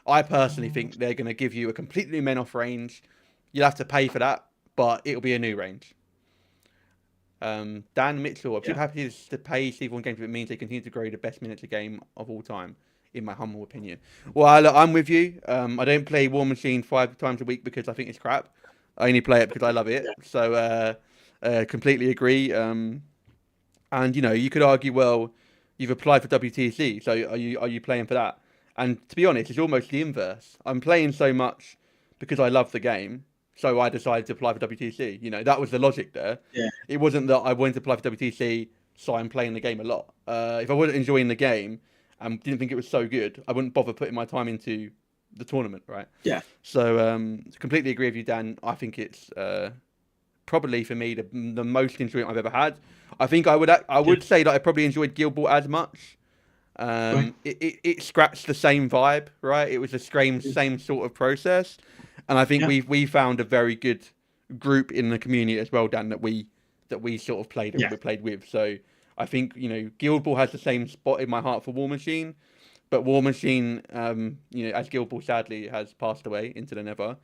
I personally think they're going to give you a completely men off range. You'll have to pay for that, but it'll be a new range. Dan Mitchell, I'm super Yeah. happy to pay Steve One Games if it means they continue to grow the best miniature game of all time, in my humble opinion. Well, look, I'm with you. I don't play Warmachine 5 times a week because I think it's crap. I only play it because I love it. Yeah. So, completely agree. And you could argue, well, you've applied for WTC, so are you playing for that? And to be honest, it's almost the inverse. I'm playing so much because I love the game, so I decided to apply for WTC. That was the logic there. Yeah. It wasn't that I wanted to apply for WTC, so I'm playing the game a lot. If I wasn't enjoying the game and didn't think it was so good, I wouldn't bother putting my time into the tournament, right? Yeah. So, completely agree with you, Dan. I think it's probably for me the most enjoyment I've ever had. I think I would Yeah. say that I probably enjoyed Guild Ball as much. Right. It scratched the same vibe, right? It was the same sort of process, and I think Yeah. we found a very good group in the community as well, Dan, that we sort of played Yeah. we played with. So I think Guild Ball has the same spot in my heart for War Machine, but War Machine, as Guild Ball sadly has passed away into the nether,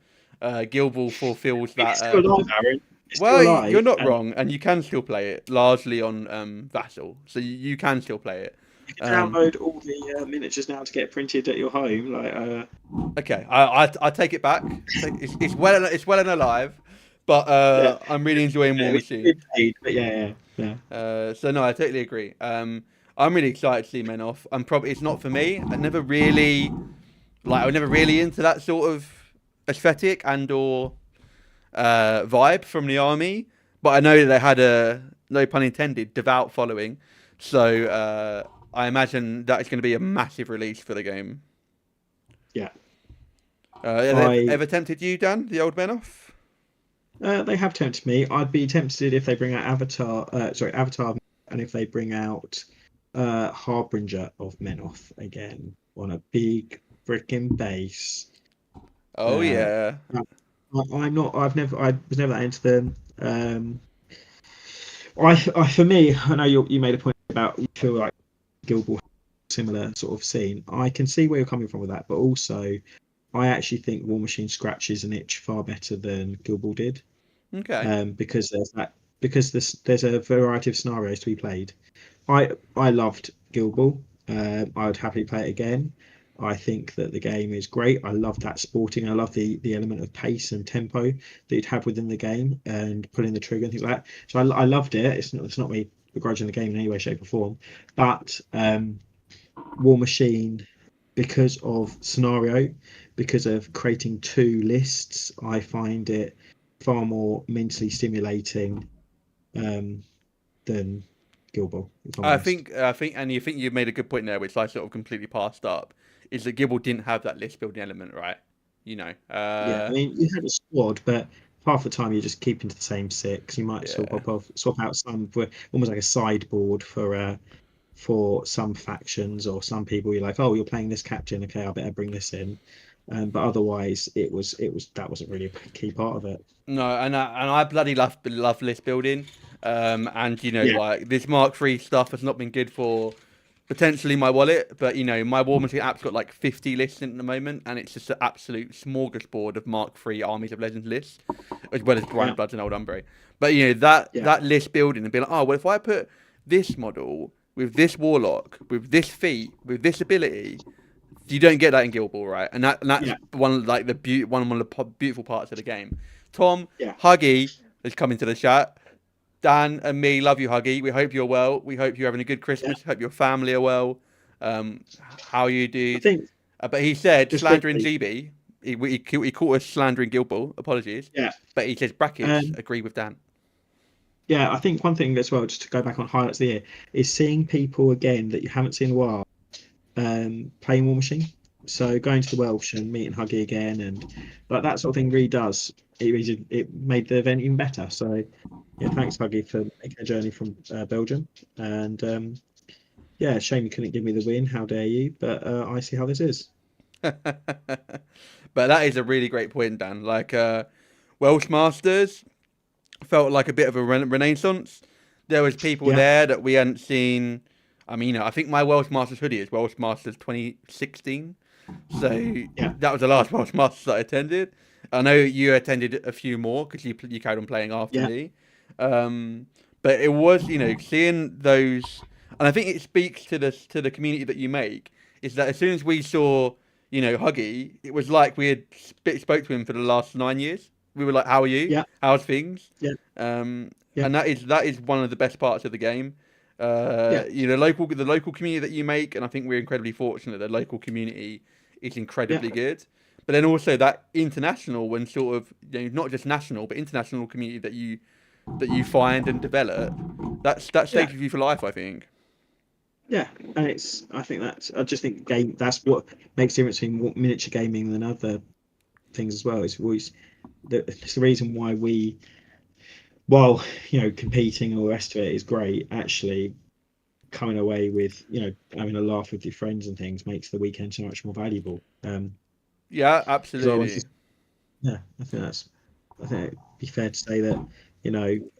Guild Ball fulfills It's that. still alive, Aaron. It's still Well, you're alive, not and wrong, and you can still play it largely on Vassal, so you can still play it. you can Um, download all the miniatures now to get printed at your home. Like, okay, I take it back. It's well and alive, but yeah, I'm really enjoying War yeah, we Machine. did paid, but yeah. So no, I totally agree. I'm really excited to see Men Off. It's not for me. I was never really into that sort of aesthetic and or vibe from the army, but I know that they had a, no pun intended, devout following. So I imagine that is going to be a massive release for the game. Yeah. Have they I ever tempted you, Dan, the old Men Off? They have tempted me. I'd be tempted if they bring out Avatar. Sorry, Avatar, and if they bring out Harbinger of Menoth again on a big freaking base. Oh Uh, yeah. I'm not. I was never that into them. For me, I know you made a point about you feel like Guild Ball has a similar sort of scene. I can see where you're coming from with that, but also I actually think War Machine scratches an itch far better than Guild Ball did. Okay. Because there's a variety of scenarios to be played. I loved Guild Ball. I would happily play it again. I think that the game is great. I love that sporting. I love the element of pace and tempo that you'd have within the game and pulling the trigger and things like that. So I loved it. It's not me begrudging the game in any way, shape, or form. But War Machine, because of scenario, because of creating two lists, I find it far more mentally stimulating than Guild Ball, if I'm honest. And you think you've made a good point there, which I sort of completely passed up, is that Gibble didn't have that list building element, right? You know, Yeah, I mean, you had a squad, but half the time you're just keeping to the same six. You might yeah. swap out some for almost like a sideboard for some factions or some people. You're like, oh, you're playing this captain. Okay, I better bring this in. But otherwise, it was that wasn't really a key part of it. No, and I bloody love list building. And Yeah, like this Mark 3 stuff has not been good for potentially my wallet, but my War Machine app's got like 50 lists in at the moment, and it's just an absolute smorgasbord of Mark 3 Armies of Legends lists, as well as yeah, Blind Bloods and Old Umbre. But that yeah, that list building and being like, oh well, if I put this model with this warlock, with this feat, with this ability, you don't get that in Guild Ball, right? And that's yeah, one of like one of the beautiful parts of the game. Tom, yeah, Huggy has come into the chat. Dan and me love you, Huggy. We hope you're well. We hope you're having a good yeah. Christmas. Hope your family are well. How are you, I dude? think But he said just slandering quickly, GB. He caught us slandering Guild Ball. Apologies. yeah. But he says brackets. Um, Agree with Dan. Yeah, I think one thing as well, just to go back on highlights of the year, is seeing people again that you haven't seen in a while playing War Machine. So going to the Welsh and meeting Huggy again and like that sort of thing really does. It made the event even better. So yeah, thanks Huggy for making a journey from Belgium. And yeah, shame you couldn't give me the win. How dare you? But I see how this is. But that is a really great point, Dan. Like Welsh Masters felt like a bit of a renaissance. There was people Yeah, there that we hadn't seen. I mean, I think my Welsh Masters hoodie is Welsh Masters 2016. So yeah, that was the last Welsh Masters that I attended. I know you attended a few more because you carried on playing after yeah, me. But it was seeing those, and I think it speaks to the community that you make. Is that as soon as we saw Huggy, it was like we had spoke to him for the last 9 years. We were like, "How are you? yeah, How's things?" yeah, yeah, And that is one of the best parts of the game. yeah, The local community that you make, and I think we're incredibly fortunate that the local community is yeah, incredibly good. But then also that international and sort of not just national but international community that you find and develop, that yeah. stays with you for life. I think. Yeah, and I think I just think that's what makes the difference between miniature gaming and other things as well. It's the reason why while competing and all the rest of it is great, actually, coming away with, having a laugh with your friends and things makes the weekend so much more valuable. Yeah, Because I always absolutely. just, yeah, I think it'd be fair to say that,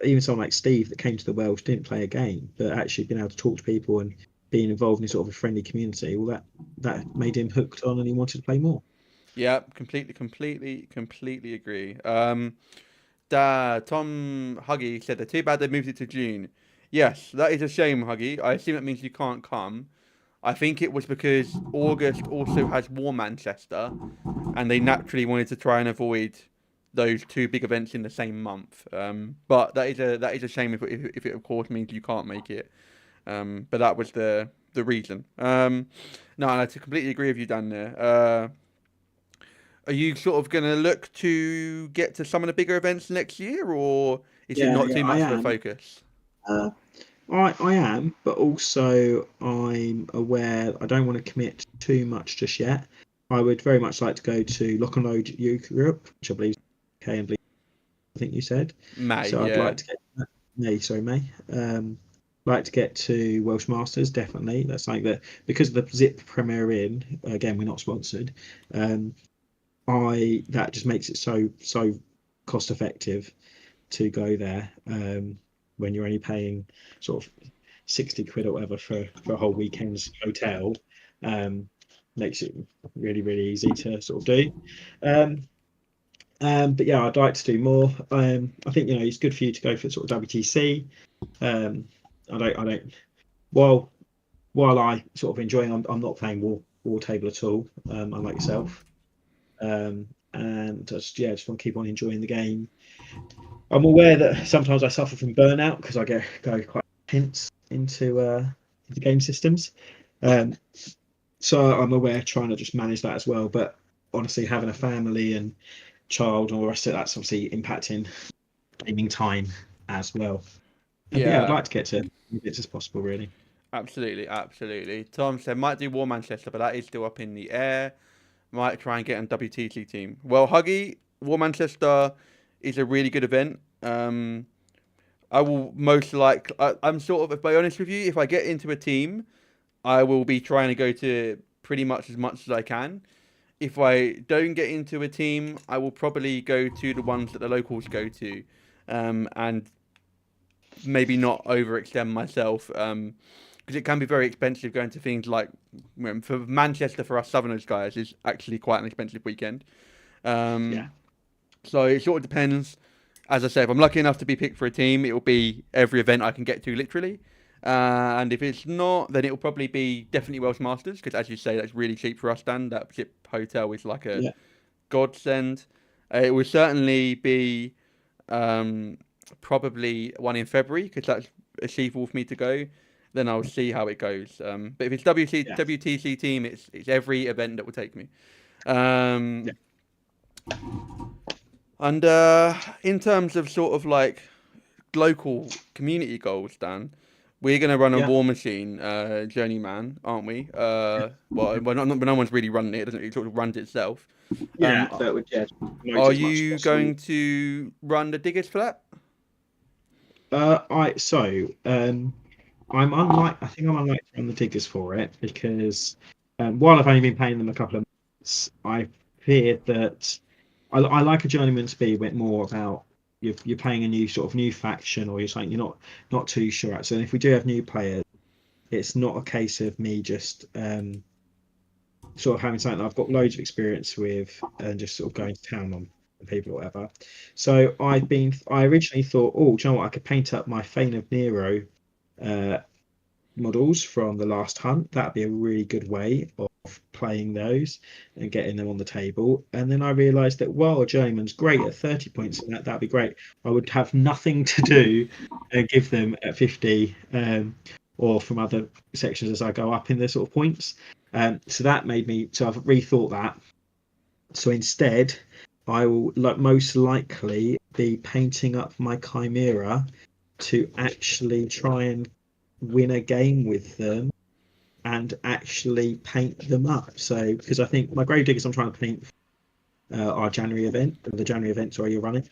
even someone like Steve that came to the Welsh didn't play a game, but actually being able to talk to people and being involved in sort of a friendly community, well, that made him hooked on and he wanted to play more. Yeah, completely agree. Tom Huggy said that too bad they moved it to June. Yes, that is a shame, Huggy. I assume that means you can't come. I think it was because August also has War Manchester, and they naturally wanted to try and avoid those two big events in the same month. But that is a shame if it of course means you can't make it. But that was the reason. No, I completely agree with you, Dan. There. Are you sort of going to look to get to some of the bigger events next year, or is it Yeah, not yeah, too I much of a am. focus? Uh, I am, but also I'm aware I don't want to commit too much just yet. I would very much like to go to Lock and Load Europe, which I believe is UK and I think you said. May, So I'd yeah. like to get May. Like to get to Welsh Masters, definitely. That's something that, because of the Zip Premier in, again, we're not sponsored. Um, I that just makes it so cost effective to go there, when you're only paying sort of 60 quid or whatever for a whole weekend's hotel. Um, Makes it really, really easy to sort of do. Um, but yeah, I'd like to do more. I think it's good for you to go for sort of WTC. I don't. While while I sort of enjoying, I'm not playing war table at all. Unlike yourself. And just want to keep on enjoying the game. I'm aware that sometimes I suffer from burnout because I go quite intense into game systems. Um, so I'm aware trying to just manage that as well. But honestly, having a family and child and all the rest of it, that's obviously impacting gaming time as well. But yeah, I'd Yeah, like to get to as many bits as possible, really. absolutely. Tom said might do War Manchester, but that is still up in the air. Might try and get on WTC team. Well, Huggy, War Manchester is a really good event. I will most like. I'm sort of, if I be honest with you, if I get into a team, I will be trying to go to pretty much as I can. If I don't get into a team, I will probably go to the ones that the locals go to, and maybe not overextend myself. Because it can be very expensive going to things like for Manchester for us Southerners guys is actually quite an expensive weekend. Yeah, Um, so it sort of depends. As I say, if I'm lucky enough to be picked for a team, it will be every event I can get to, literally. And if it's not, then it will probably be definitely Welsh Masters, because as you say, that's really cheap for us, Dan. That Zip hotel is like a yeah, godsend. It will certainly be um, probably one in February, because that's achievable for me to go. Then I'll see how it goes. But if it's yeah, WTC team, it's every event that will take me. Um, yeah, and in terms of sort of like local community goals, Dan, we're gonna run a yeah, War Machine journeyman, aren't we? No one's really running it. It doesn't. It sort of runs itself. yeah. That would, yeah, promote Are as much as you possible. going to run the Diggers for that? I so I'm unlike. I think I'm unlikely to run the Diggers for it because, while I've only been paying them a couple of months, I feared that I like a journeyman to be a bit more about you're playing a new sort of new faction, or you're saying you're not too sure at. So if we do have new players, it's not a case of me just sort of having something that I've got loads of experience with and just sort of going to town on people or whatever. So I originally thought, oh, do you know what? I could paint up my Fane of Nero uh, models from the last hunt. That'd be a really good way of playing those and getting them on the table. And then I realised that while a journeyman's great at 30 points, and that'd be great. I would have nothing to do and give them at 50, or from other sections as I go up in the sort of points. So that made me. So I've rethought that. So instead, I will most likely be painting up my Chimera to actually try and win a game with them and actually paint them up. So, because I think my Gravediggers I'm trying to paint our January event, or the January event, sorry, you're running.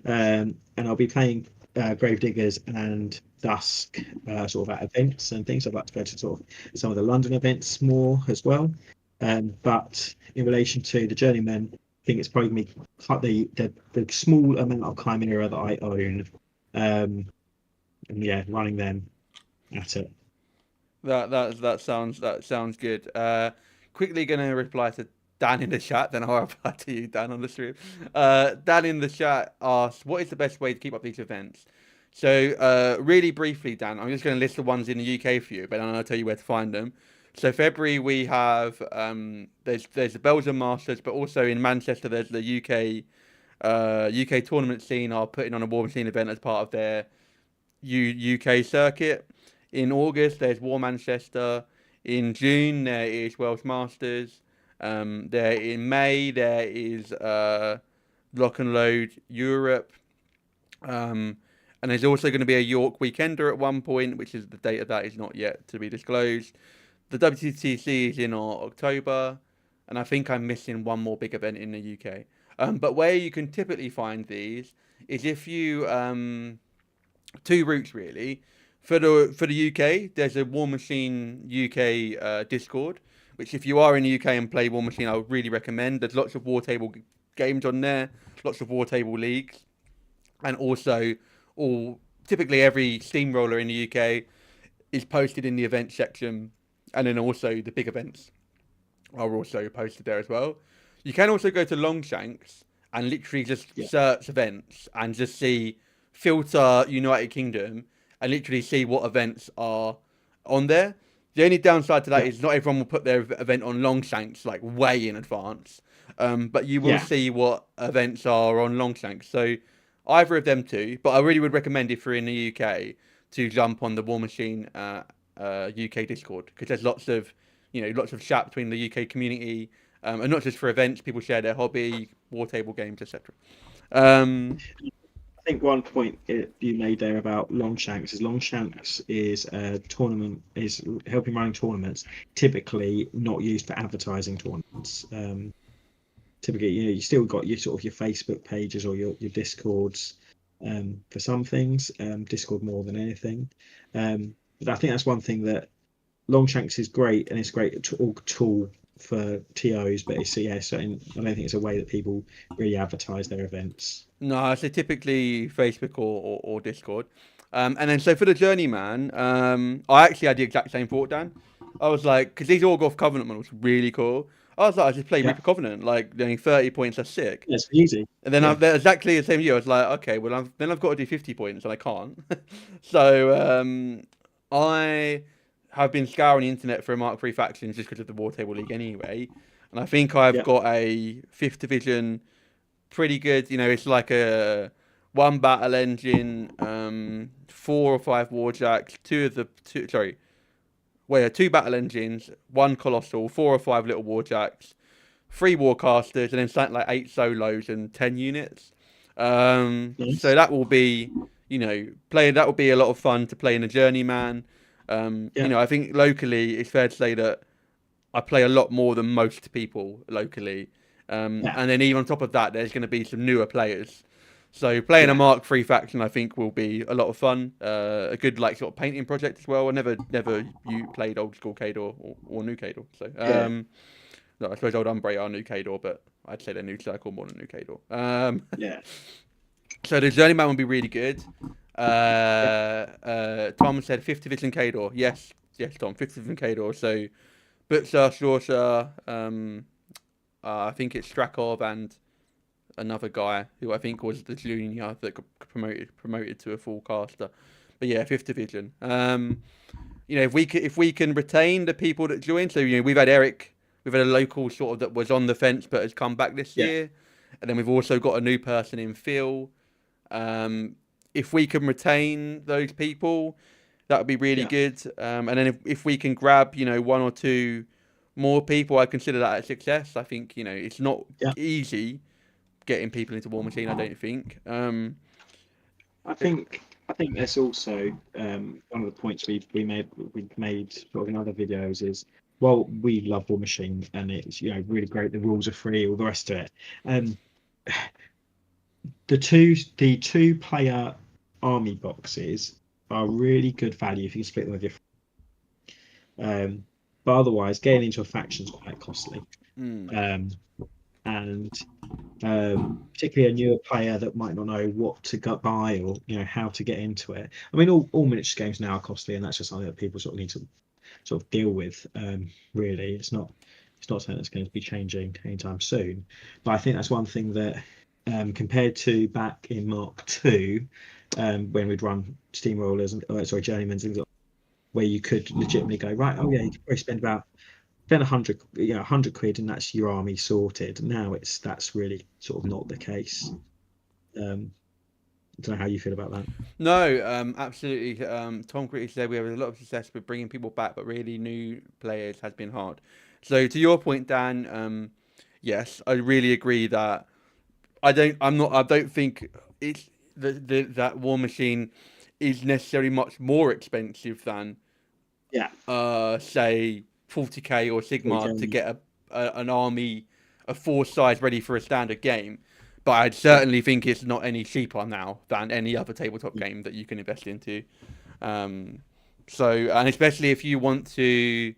And I'll be playing Gravediggers and Dusk sort of at events and things. I'd like to go to sort of some of the London events more as well. But in relation to the Journeyman, I think it's probably me the small amount of Chimera that I own. And yeah, running them at it. That sounds good. Quickly gonna reply to Dan in the chat, then I'll reply to you, Dan, on the stream. Dan in the chat asks, "What is the best way to keep up these events?" So, really briefly, Dan, I'm just going to list the ones in the UK for you, but then I'll tell you where to find them. So, February we have there's the Belgium Masters, but also in Manchester there's the UK tournament scene are putting on a Warmachine event as part of their UK circuit. In August, there's War Manchester. In June, there is Welsh Masters. There in May, there is Lock and Load Europe. And there's also going to be a York Weekender at one point, which is the date of that is not yet to be disclosed. The WTTC is in October, and I think I'm missing one more big event in the UK. But where you can typically find these is if you two routes really. For the UK, there's a Warmachine UK Discord, which if you are in the UK and play Warmachine, I would really recommend. There's lots of war table games on there, lots of war table leagues, and also typically every steamroller in the UK is posted in the event section, and then also the big events are also posted there as well. You can also go to Longshanks and literally just search events and just filter United Kingdom and literally see what events are on there. The only downside to that is not everyone will put their event on Longshanks like way in advance, but you will see what events are on Longshanks. So either of them two, but I really would recommend if you're in the UK to jump on the Warmachine UK Discord, because there's lots of chat between the UK community, and not just for events. People share their hobby, war table games, etc. I think one point you made there about Longshanks is a tournament, is helping running tournaments, typically not used for advertising tournaments. Typically, you still got your sort of your Facebook pages or your Discords for some things. Discord more than anything. But I think that's one thing that Longshanks is great, and it's great tool for TOs, but I don't think it's a way that people really advertise their events. No, so typically Facebook or Discord. And then so for the Journeyman, I actually had the exact same thought, Dan. I was like, because these Orgoth Covenant models really cool. I was like, I just play Reaper Covenant, like getting 30 points, that's sick. It's easy. And then they're exactly the same year. I was like, okay, well, I've got to do 50 points, and I can't. So I have been scouring the internet for a Mark III faction just because of the War Table League anyway. And I think I've got a 5th Division pretty good. It's like a 1 battle engine, 4 or 5 warjacks, 2 battle engines, 1 colossal, 4 or 5 little warjacks, 3 warcasters, and then something like 8 solos and 10 units. Nice. So that will be, that will be a lot of fun to play in a Journeyman. I think locally it's fair to say that I play a lot more than most people locally. And then even on top of that, there's going to be some newer players. So playing a Mark III faction, I think, will be a lot of fun. A good sort of painting project as well. I never you played old school Khador or new Khador. So no, I suppose old Umbre are new Khador, but I'd say they're new Circle more than new Khador. So the Journeyman will be really good. Tom said 5th Division Khador. Yes, Tom, 5th Division Khador. So Butcher, Shorter, I think it's Strakov and another guy who I think was the junior that got promoted to a full caster. But yeah, 5th Division. If we can retain the people that joined, so we've had Eric, we've had a local sort of that was on the fence but has come back this year, and then we've also got a new person in Phil. If we can retain those people, that would be really good. And then if we can grab 1 or 2 more people, I consider that a success. I think it's not easy getting people into Warmachine. I don't think. I think that's also one of the points we made sort of in other videos is, well, we love Warmachine and it's really great. The rules are free, all the rest of it. The two player army boxes are really good value if you can split them with your. But otherwise, getting into a faction is quite costly. Mm. Um, and particularly a newer player that might not know what to go buy or how to get into it. I mean, all miniature games now are costly, and that's just something that people sort of need to sort of deal with. Really, it's not something that's going to be changing anytime soon. But I think that's one thing that, compared to back in Mark II, when we'd run steamrollers and journeymans, things like, where you could legitimately go, right, oh yeah, you could probably spend 100, 100 quid, and that's your army sorted. Now that's really sort of not the case. Um, I don't know how you feel about that. No, absolutely. Tom Gritty said we have a lot of success with bringing people back, but really new players has been hard. So to your point, Dan, yes, I really agree that I don't think it's that War Machine is necessarily much more expensive than Yeah, say 40k or Sigma to okay. get an army of 4 size ready for a standard game. But I'd Yeah, certainly think it's not any cheaper now than any other tabletop game that you can invest into. Um, and especially if you want to,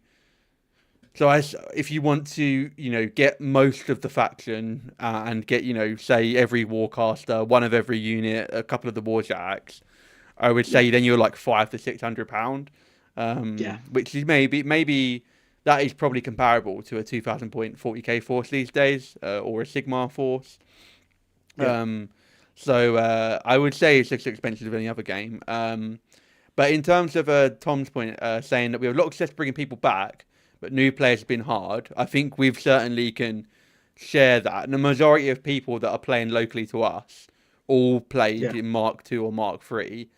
if you want to, get most of the faction and get, say every warcaster, one of every unit, a couple of the warjacks, I would yeah, say then you're like £500 to £600, yeah, which is maybe that is probably comparable to a 2,000 point 40k force these days, or a Sigma force. yeah, Um, I would say it's just as expensive as any other game. But in terms of Tom's point, saying that we have a lot of success bringing people back, but new players have been hard, I think we've certainly can share that. And the majority of people that are playing locally to us all played yeah, in Mark II or Mark III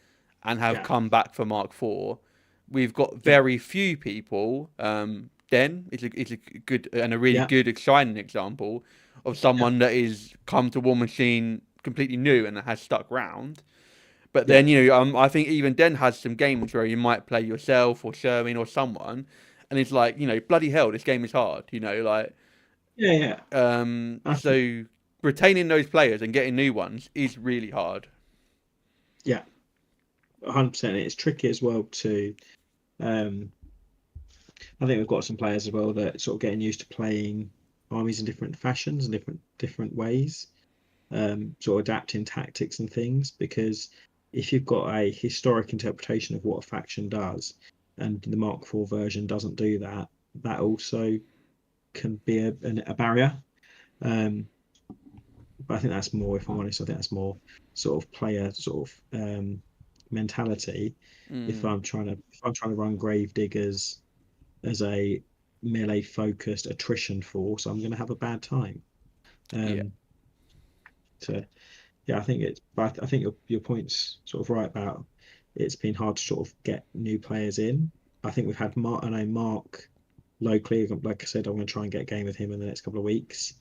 and have yeah, come back for Mark IV. We've got yeah, very few people. Den is a good and a really yeah, good shining example of yeah, someone that is come to War Machine completely new and has stuck round. But yeah, then I think even Den has some games where you might play yourself or Sherwin or someone, and it's like bloody hell, this game is hard. yeah, yeah. I think, So retaining those players and getting new ones is really hard. yeah, 100%. It's tricky as well to. Um, I think we've got some players as well that sort of getting used to playing armies in different fashions and different ways. Sort of adapting tactics and things, because if you've got a historic interpretation of what a faction does and the Mark IV version doesn't do that, that also can be a barrier. Um, but I think that's more, if I'm honest, I think that's more sort of player sort of mentality. Mm, If I'm trying to run Gravediggers as a melee focused attrition force, I'm going to have a bad time. yeah. Um, so yeah, but I think your point's sort of right about it's been hard to sort of get new players in. I think we've had Mark, I know Mark locally, like I said, I'm going to try and get a game with him in the next couple of weeks.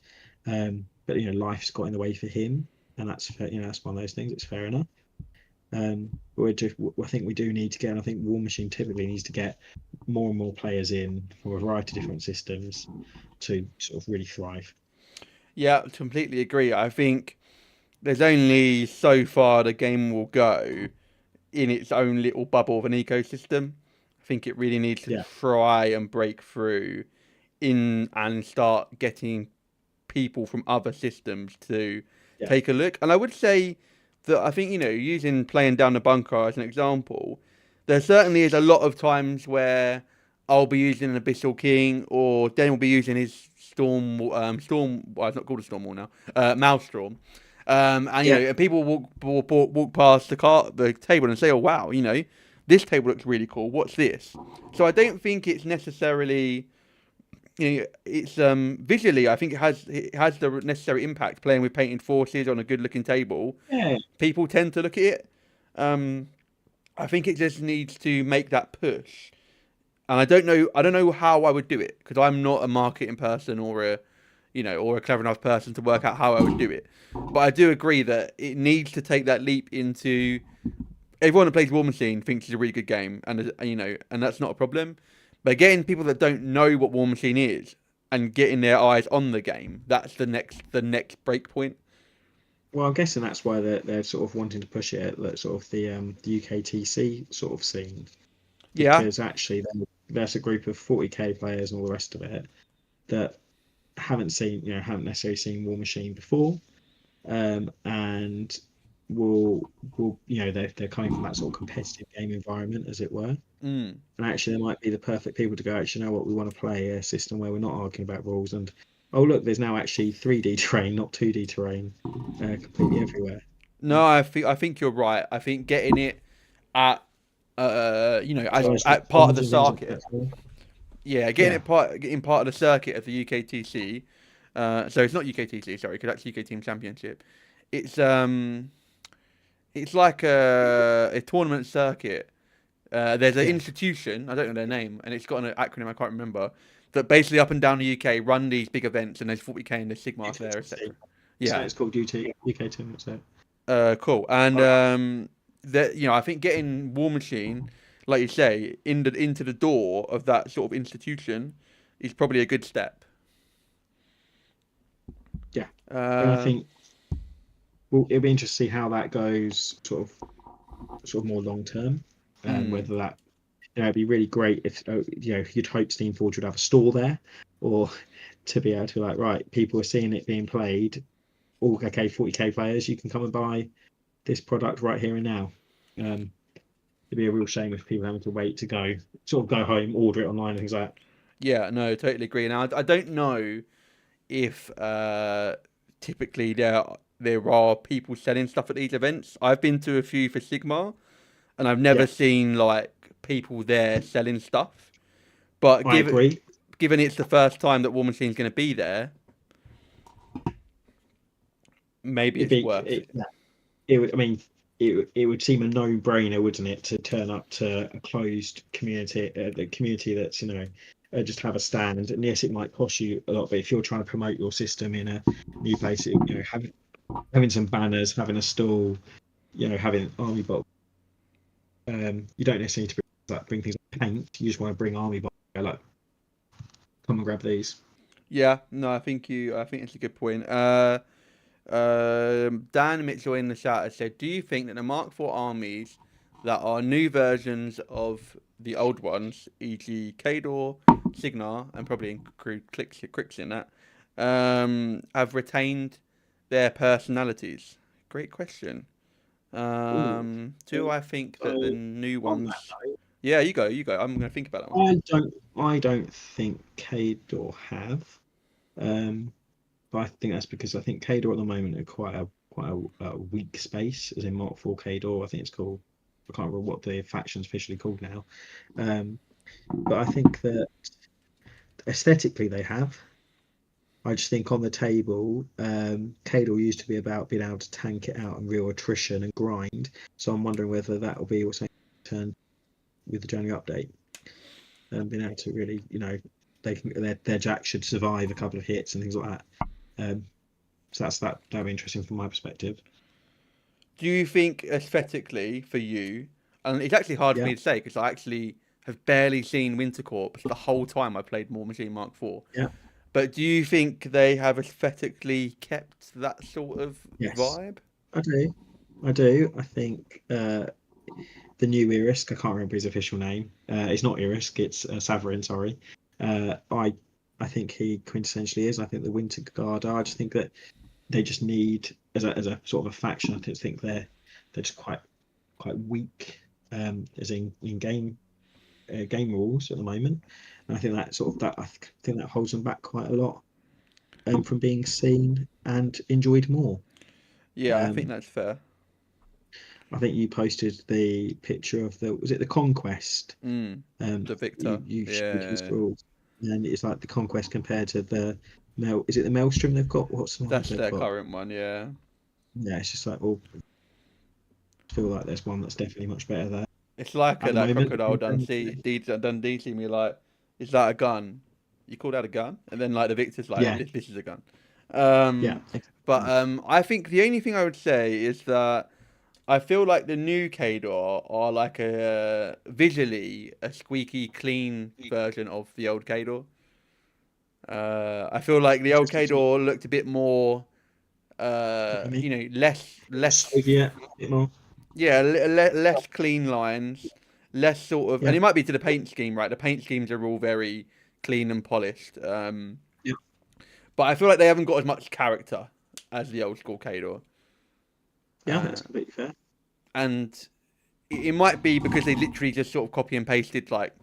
But life's got in the way for him, and that's fair, that's one of those things. It's fair enough. I think we do need to get, and I think War Machine typically needs to get more and more players in from a variety of different systems to sort of really thrive. Yeah, completely agree. I think there's only so far the game will go in its own little bubble of an ecosystem. I think it really needs to Yeah, try and break through in and start getting people from other systems to yeah, take a look. And I would say that I think, using playing down the bunker as an example, there certainly is a lot of times where I'll be using an Abyssal King, or Dan will be using his well, it's not called a Storm Wall now, Maelstrom. And yeah, people walk past the table and say, "Oh wow, this table looks really cool. What's this?" So I don't think it's necessarily, it's visually. I think it has the necessary impact. Playing with painted forces on a good looking table, yeah, people tend to look at it. Um, I think it just needs to make that push, and I don't know how I would do it because I'm not a marketing person or a clever enough person to work out how I would do it. But I do agree that it needs to take that leap into everyone that plays War Machine thinks it's a really good game, and that's not a problem. But getting people that don't know what War Machine is and getting their eyes on the game, that's the next break point. Well, I'm guessing that's why they're sort of wanting to push it at sort of the UKTC sort of scene, Yeah. because actually there's a group of 40k players and all the rest of it that haven't necessarily seen War Machine before, and will they're coming from that sort of competitive game environment, as it were. Mm. And actually, they might be the perfect people to go, actually, you know what, we want to play a system where we're not arguing about rules. And oh, look, there's now actually 3D terrain, not 2D terrain, completely everywhere. No, I think you're right. I think getting it at as Guys, at part of bonds the and things like circuit. that. So, Yeah, yeah, getting part of the circuit of the UKTC. So it's not UKTC, sorry, because that's UK Team Championship. It's um it's like a tournament circuit. There's an yeah, institution, I don't know their name, and it's got an acronym I can't remember, that basically up and down the UK run these big events, and there's 40k and there's Sigma there, UKTC. etc. So Yeah, it's called UK Tournament. So cool. And I, that I think getting War Machine, like you say, into the door of that sort of institution is probably a good step. yeah, and I Um, think well, it'll be interesting to see how that goes, sort of more long term, mm, whether that it'd be really great if you'd hope Steamforge would have a store there, or to be able to like, right, people are seeing it being played. All okay, 40k players, you can come and buy this product right here and now. Um, it'd be a real shame if people having to wait to go home, order it online and things like that. yeah, no, totally agree. Now I don't know if typically there are people selling stuff at these events. I've been to a few for Sigma, and I've never Yeah, seen like people there selling stuff. But I agree. given it's the first time that War Machine's going to be there, maybe It'd it's be worth it, it. yeah, it would. I mean, it would seem a no-brainer, wouldn't it, to turn up to a closed community, the community that's just have a stand. And yes, it might cost you a lot, but if you're trying to promote your system in a new place, having some banners, having a stall, having army box. You don't necessarily need to bring things like paint. You just want to bring army box. Like, come and grab these. Yeah, no, I think it's a good point. Dan Mitchell in the chat has said, "Do you think that the Mark IV armies that are new versions of the old ones, e.g., Kador, Signar, and probably include Crix in that, have retained their personalities?" Great question. Ooh. Do I think that the So new on that ones? note, Yeah, you go, you go. I'm gonna think about that one. I don't think Kador have. Um, but I think that's because I think Kador at the moment are quite a weak space, as in Mark 4 Kador. I think it's called. I can't remember what the faction's officially called now. Um, but I think that aesthetically they have. I just think on the table, Cadle used to be about being able to tank it out and real attrition and grind. So I'm wondering whether that will be also turned with the January update, and being able to really, their Jack should survive a couple of hits and things like that. So that'll be interesting from my perspective. Do you think aesthetically for you, and it's actually hard for Yeah, me to say because I actually have barely seen Winter Corps the whole time I played War Machine Mark IV. yeah, But do you think they have aesthetically kept that sort of yes, vibe? I do. I do. I think the new Irisk, I can't remember his official name. It's not Irisk, it's Savarin, sorry. I think he quintessentially is. I think the Winter Guard are. I just think that they just need, as a sort of a faction, I just think they're just quite weak, as in game rules at the moment. And I think I think that holds them back quite a lot, from being seen and enjoyed more. Yeah, I think Um, that's fair. I think you posted the picture of was it the Conquest? Mm, the You Victor. you showed his Yeah, rules, and it's like the Conquest compared to the Is it the Maelstrom they've got? What's the ones that's they've their got? current one. Yeah. Yeah, it's just like, well, I feel like there's one that's definitely much better there It's like at the that moment. crocodile Dundee see me like, is that a gun? You call that a gun? And then like the Victor's like, Yeah, this is a gun. yeah, But I think the only thing I would say is that I feel like the new Kador are like a visually a squeaky clean version of the old Kador. I feel like the old interesting. Kador looked a bit more What do you mean? less Soviet, a bit more. yeah, less clean lines, less sort of, and Yeah, it might be to the paint scheme, right? The paint schemes are all very clean and polished, yeah, but I feel like they haven't got as much character as the old school Kador, yeah. I think uh, that's completely fair. and it might be because they literally just sort of copy and pasted like,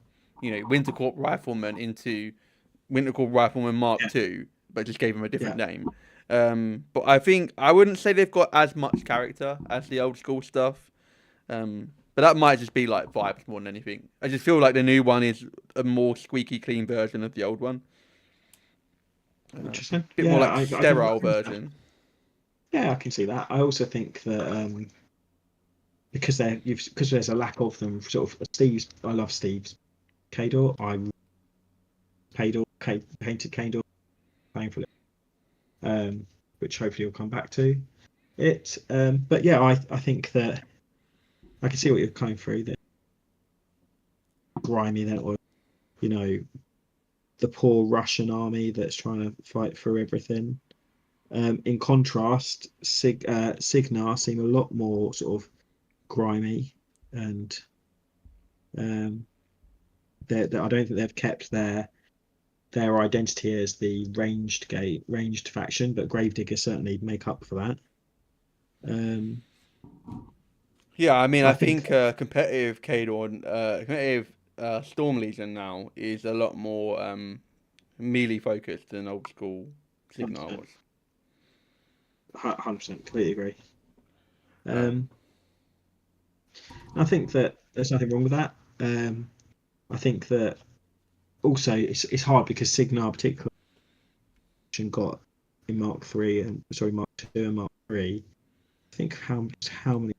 Winter Corp Rifleman into Winter Corp Rifleman Mark Yeah, II, but just gave him a different yeah. name. But I think I wouldn't say they've got as much character as the old school stuff. But that might just be like vibes more than anything. I just feel like the new one is a more squeaky clean version of the old one. Interesting. Bit more Yeah, like I can. sterile version. Yeah, I can see that. I also think that because there's a lack of them. Sort of Steve's. I love Steve's Kador. Painted Kador painfully, which hopefully we'll come back to it. But yeah, I think that I can see what you're coming through. That grimy, that or you know the poor Russian army that's trying to fight through everything. In contrast, Signar seem a lot more sort of grimy, and um, I don't think they've kept their identity as the ranged faction, but Gravediggers certainly make up for that. Um, Yeah, I mean, I I think think competitive Kador, competitive Storm Legion now is a lot more melee focused than old school Signar 100%, was. 100% completely agree. Um, Um, I think that there's nothing wrong with that. I think that also it's hard because Signar particularly got in Mark Three and sorry Mark Two and Mark Three. I think how many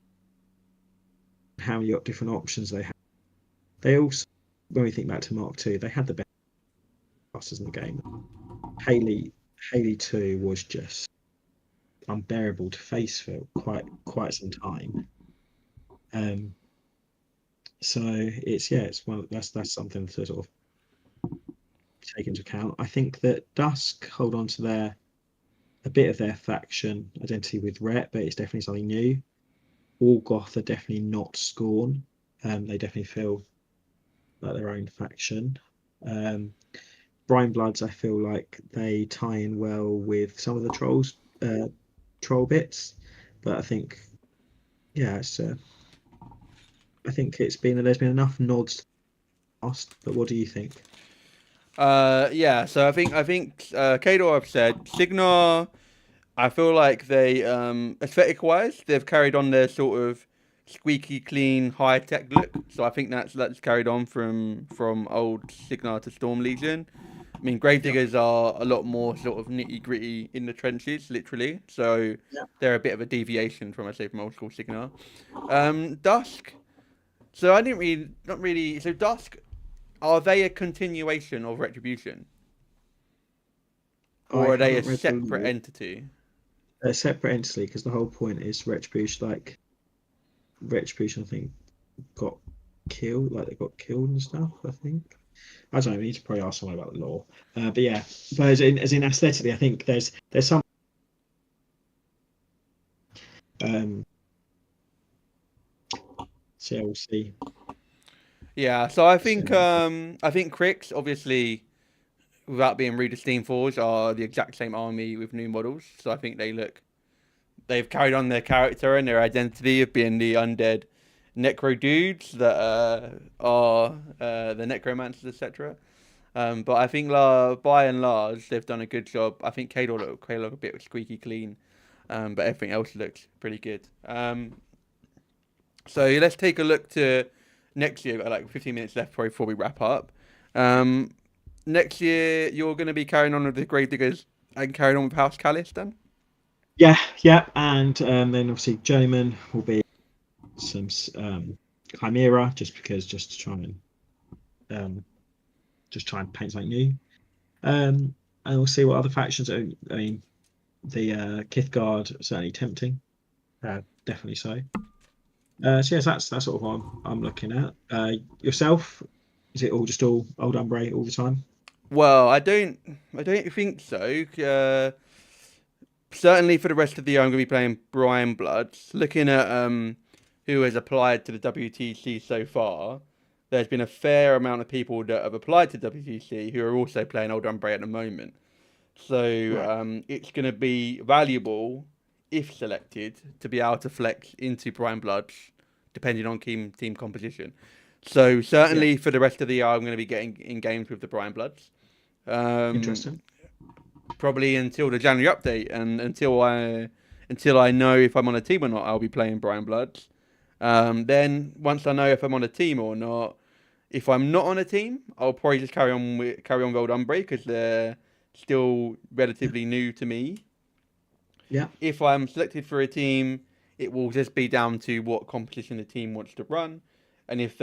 different options they had. They also, when we think back to Mark Two, they had the best classes in the game. Haley Haley Two was just unbearable to face for quite some time. Um, so it's one that's something to sort of take into account. I think that Dusk hold on to their a bit of their faction identity with Rhett, but it's definitely something new. Orgoth are definitely not Scorn. They definitely feel like their own faction. Um, Brine Bloods, I feel like they tie in well with some of the troll bits, but I think yeah, I think there's been enough nods to the past. But what do you think? yeah, so I think Kador have said Signar. I feel like they, aesthetic wise, they've carried on their sort of squeaky clean, high tech look. So I think that's carried on from old Signar to Storm Legion. I mean, Yeah, Gravediggers are a lot more sort of nitty gritty in the trenches, literally. So yeah. they're a bit of a deviation from, I say, from old school Signar. Dusk. So I didn't really, not really. So Dusk, are they a continuation of Retribution, I or are they a haven't read the separate lore. entity? They're separate entity because the whole point is Retribution. Like Retribution, I think got killed. Like they got killed and stuff. I think. I don't know. We need to probably ask someone about the law. But yeah, but as in aesthetically, I think there's some um. So yeah, we'll see. Yeah, so I So, think Cricks obviously, without being rude to Steamforge, are the exact same army with new models. So I think they've carried on their character and their identity of being the undead necro dudes that are the necromancers, etc. But I think by and large they've done a good job. I think Kador look a bit squeaky clean, but everything else looks pretty good. So let's take a look to next year. We've got like 15 minutes left before we wrap up. Um, Next year you're going to be carrying on with the Gravediggers and carrying on with House Callis then? yeah, yeah, and then obviously Journeyman will be some Chimera just to try and paint something new. And we'll see what other factions. I mean, the Kithguard certainly tempting, definitely so. So yes, that's sort of what I'm looking at. Yourself, is it all old Umbre all the time? Well, I don't think so. certainly for the rest of the year, I'm going to be playing Brian Bloods. Looking at who has applied to the WTC so far, there's been a fair amount of people that have applied to WTC who are also playing Old Umbre at the moment. So Right. it's going to be valuable if selected to be able to flex into Brian Bloods, depending on team composition. So Yeah. certainly for the rest of the year, I'm going to be getting in games with the Brian Bloods. Um, Interesting. Probably until the January update and until I know if I'm on a team or not, I'll be playing Brian Bloods. Then once I know if I'm on a team or not, if I'm not on a team, I'll probably just carry on Gold Umbre because they're still Yeah. relatively new to me. Yeah. If I'm selected for a team, it will just be down to what competition the team wants to run, and Yeah. if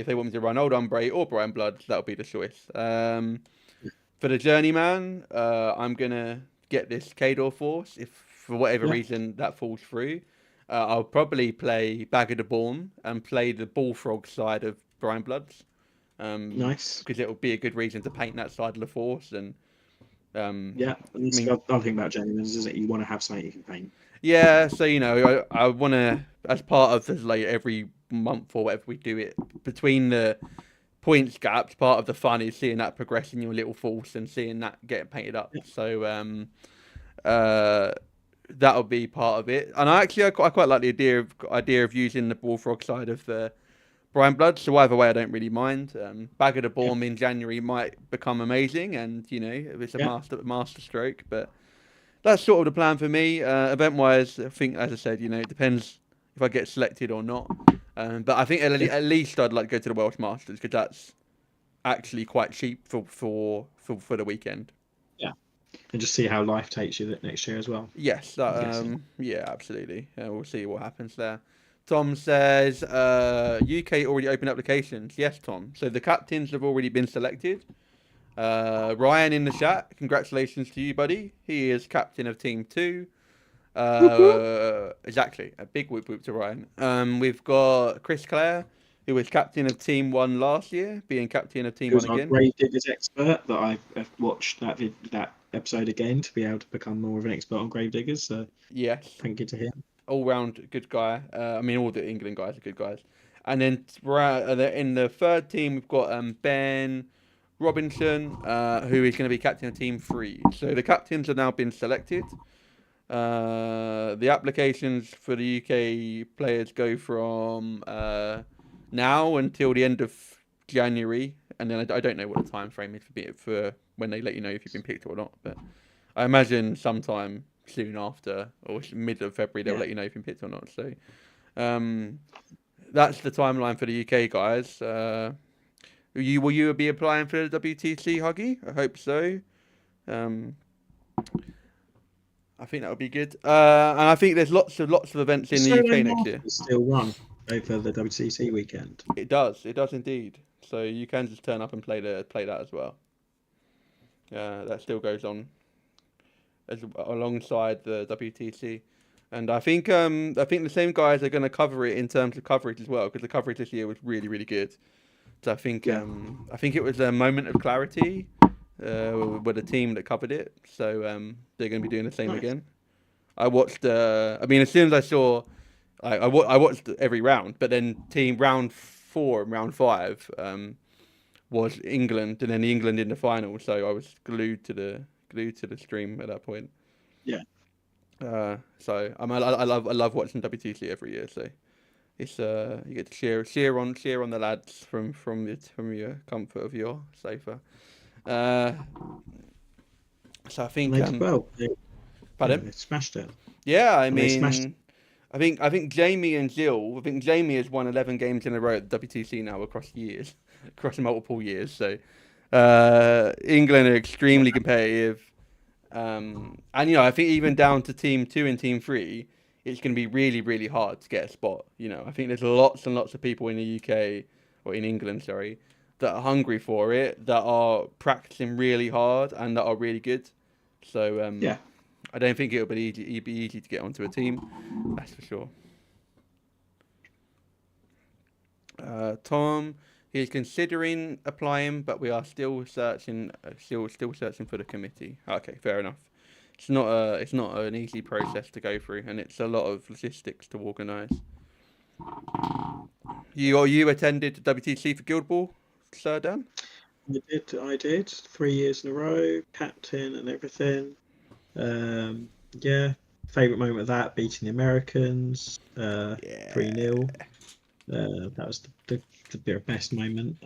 they want me to run Old Umbre or Brian Bloods, that'll be the choice. Yeah. For the journeyman, I'm gonna get this Kador Force. If for whatever Yeah. reason that falls through, I'll probably play Bag of the Born and play the Bullfrog side of Brian Bloods, Nice. because it'll be a good reason to paint that side of the Force. And Yeah. And I that's mean, the other thing about genuines is that you want to have something you can paint. yeah. So I want to, as part of this, like every month or whatever we do it between the points gaps, part of the fun is seeing that progress in your little Force and seeing that get painted up. Yeah. So uh, that'll be part of it. And I quite like the idea of using the Bullfrog side of the Brian Blood. So either way, I don't really mind. Bag of the Yeah. Bomb in January might become amazing, and it's a Yeah. master stroke. But that's sort of the plan for me. Event wise, I think, as I said, it depends if I get selected or not. But I think Yeah. at least I'd like to go to the Welsh Masters because that's actually quite cheap for the weekend. Yeah. And just see how life takes you next year as well. Yes, I'm guessing. yeah, absolutely. We'll see what happens there. Tom says, UK already opened applications. Yes, Tom. So the captains have already been selected. Ryan in the chat, congratulations to you, buddy. He is captain of Team 2. Whoop, whoop. Exactly. A big whoop whoop to Ryan. We've got Chris Clare, who was captain of Team 1 last year, being captain of Team Who's 1 our again. Gravediggers expert that I've watched that episode again to be able to become more of an expert on Gravediggers. So Yes. thank you to him. All round good guy. I mean, all the England guys are good guys. And then in the third team, we've got Ben Robinson, who is going to be captain of Team 3. So the captains have now been selected. The applications for the UK players go from now until the end of January, and then I don't know what the time frame is for when they let you know if you've been picked or not. But I imagine sometime soon after or mid of February they'll Yeah. let you know if you've been picked or not. So that's the timeline for the UK guys. Will you be applying for the WTC, Huggy? I hope so. I think that would be good. And I think there's lots of events in the Solo UK next year. Masters still run over the WCC weekend. It does indeed. So you can just turn up and play that as well. That still goes on alongside the WTC, and I think the same guys are going to cover it in terms of coverage as well because the coverage this year was really good. So Yeah. I think it was a moment of clarity with the team that covered it. So they're going to be doing the same Nice. again. I watched. I mean, as soon as I saw, I watched every round, but then team round 4 and round 5 was England, and then England in the final. So I was glued to the stream at that point. Yeah. So I love watching WTC every year. So it's you get to cheer on the lads from your comfort of your sofa. So I think And they did well. pardon? They smashed it. Yeah, I And they smashed mean, I think Jamie and Jill. I think Jamie has won 11 games in a row at the WTC now across years, across multiple years. So England are extremely competitive, and I think even down to Team 2 and Team 3, it's going to be really hard to get a spot. I think there's lots and lots of people in the UK or in England, sorry, that are hungry for it, that are practicing really hard and that are really good. So Yeah. I don't think it'll be easy to get onto a team. That's for sure. Tom, he's considering applying, but we are still searching. Still searching for the committee. Okay, fair enough. it's not an easy process to go through, and it's a lot of logistics to organise. You attended WTC for Guild Ball, Sir Dan? I did 3 years in a row, captain and everything. Yeah, favorite moment of that beating the Americans, Yeah. 3-0. That was the best moment.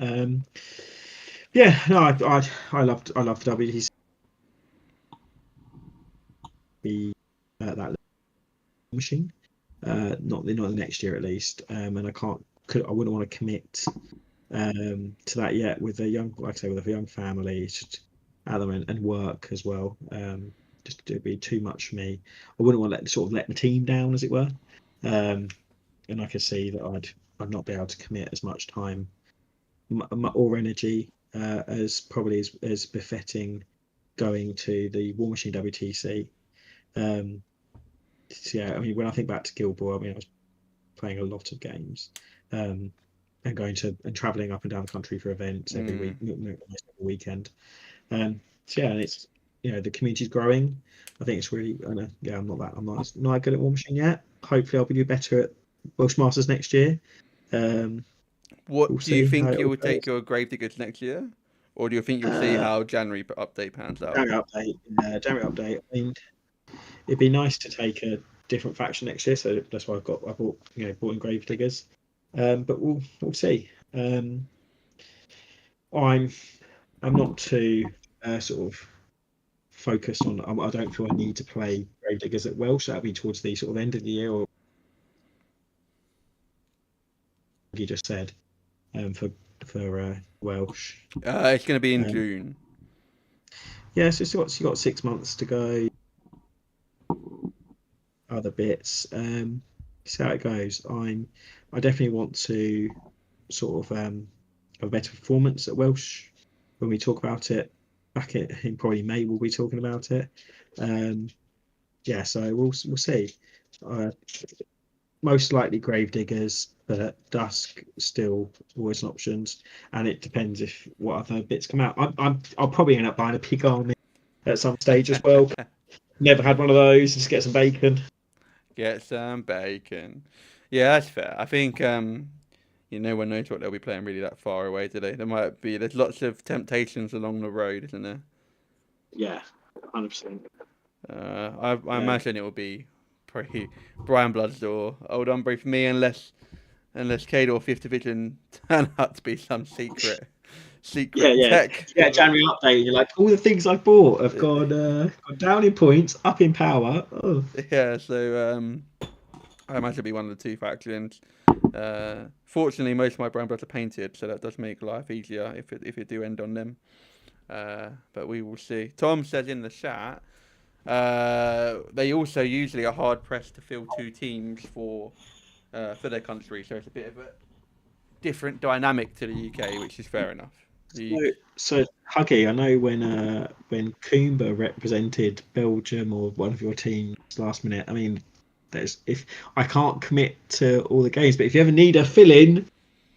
Yeah, no, I loved WTC that machine. Not the next year at least. And I wouldn't want to commit to that yet with a young, like I say, with a young family, just at them and work as well. Just it'd be too much for me. I wouldn't want to let the team down, as it were. Um, and I could see that I'd not be able to commit as much time or energy as probably as befitting going to the Warmachine WTC. So yeah, I mean, when I think back to Guild Ball, I mean, I was playing a lot of games, and going to and traveling up and down the country for events every week, Mm. almost every weekend. So yeah, and it's the community's growing. I think it's really. Yeah, I'm not good at Warmachine yet. Hopefully, I'll be better at Welsh Masters next year. Um, we'll What do you see how think it you all will take goes. your Gravediggers next year, or do you think you'll see Uh, how January update pans out? January update. I mean, it'd be nice to take a different faction next year, so that's why I bought in Gravediggers. But we'll see. I'm I'm not too sort of focused on. I don't feel I need to play Gravediggers at Welsh. That'll be towards the sort of end of the year, or like you just said, for Welsh. It's going to be in Um, June. yeah, so you got 6 months to go. Other bits. See how it goes. I definitely want to sort of have a better performance at Welsh when we talk about it back in probably May. We'll be talking about it. Um, yeah, so we'll see. Uh, Most likely Gravediggers, but at Dusk still always an options, and it depends if what other bits come out. I'll probably end up buying a pig army at some stage as well. Never had one of those. Just get some bacon. Get some bacon. Yeah, that's fair. I think no one knows what they'll be playing really that far away, do they? There's lots of temptations along the road, isn't there? Yeah, 100%. I imagine it will be pretty Brian Bloods or Old Umbre for me, unless Cade Fifth Division turn out to be some Yeah, secret yeah. tech. Yeah, January update. You're like, all the things I bought have gone down in points, up in power. Oh, Yeah, so I imagine it'll be one of the two factions. Fortunately, most of my brown bloods are painted, so that does make life easier if it do end on them. But we will see. Tom says in the chat, they also usually are hard pressed to fill two teams for their country, so it's a bit of a different dynamic to the UK, which is fair enough. so Huggy, I know when Kumba represented Belgium or one of your teams last minute. I mean, there's if I can't commit to all the games, but if you ever need a fill in,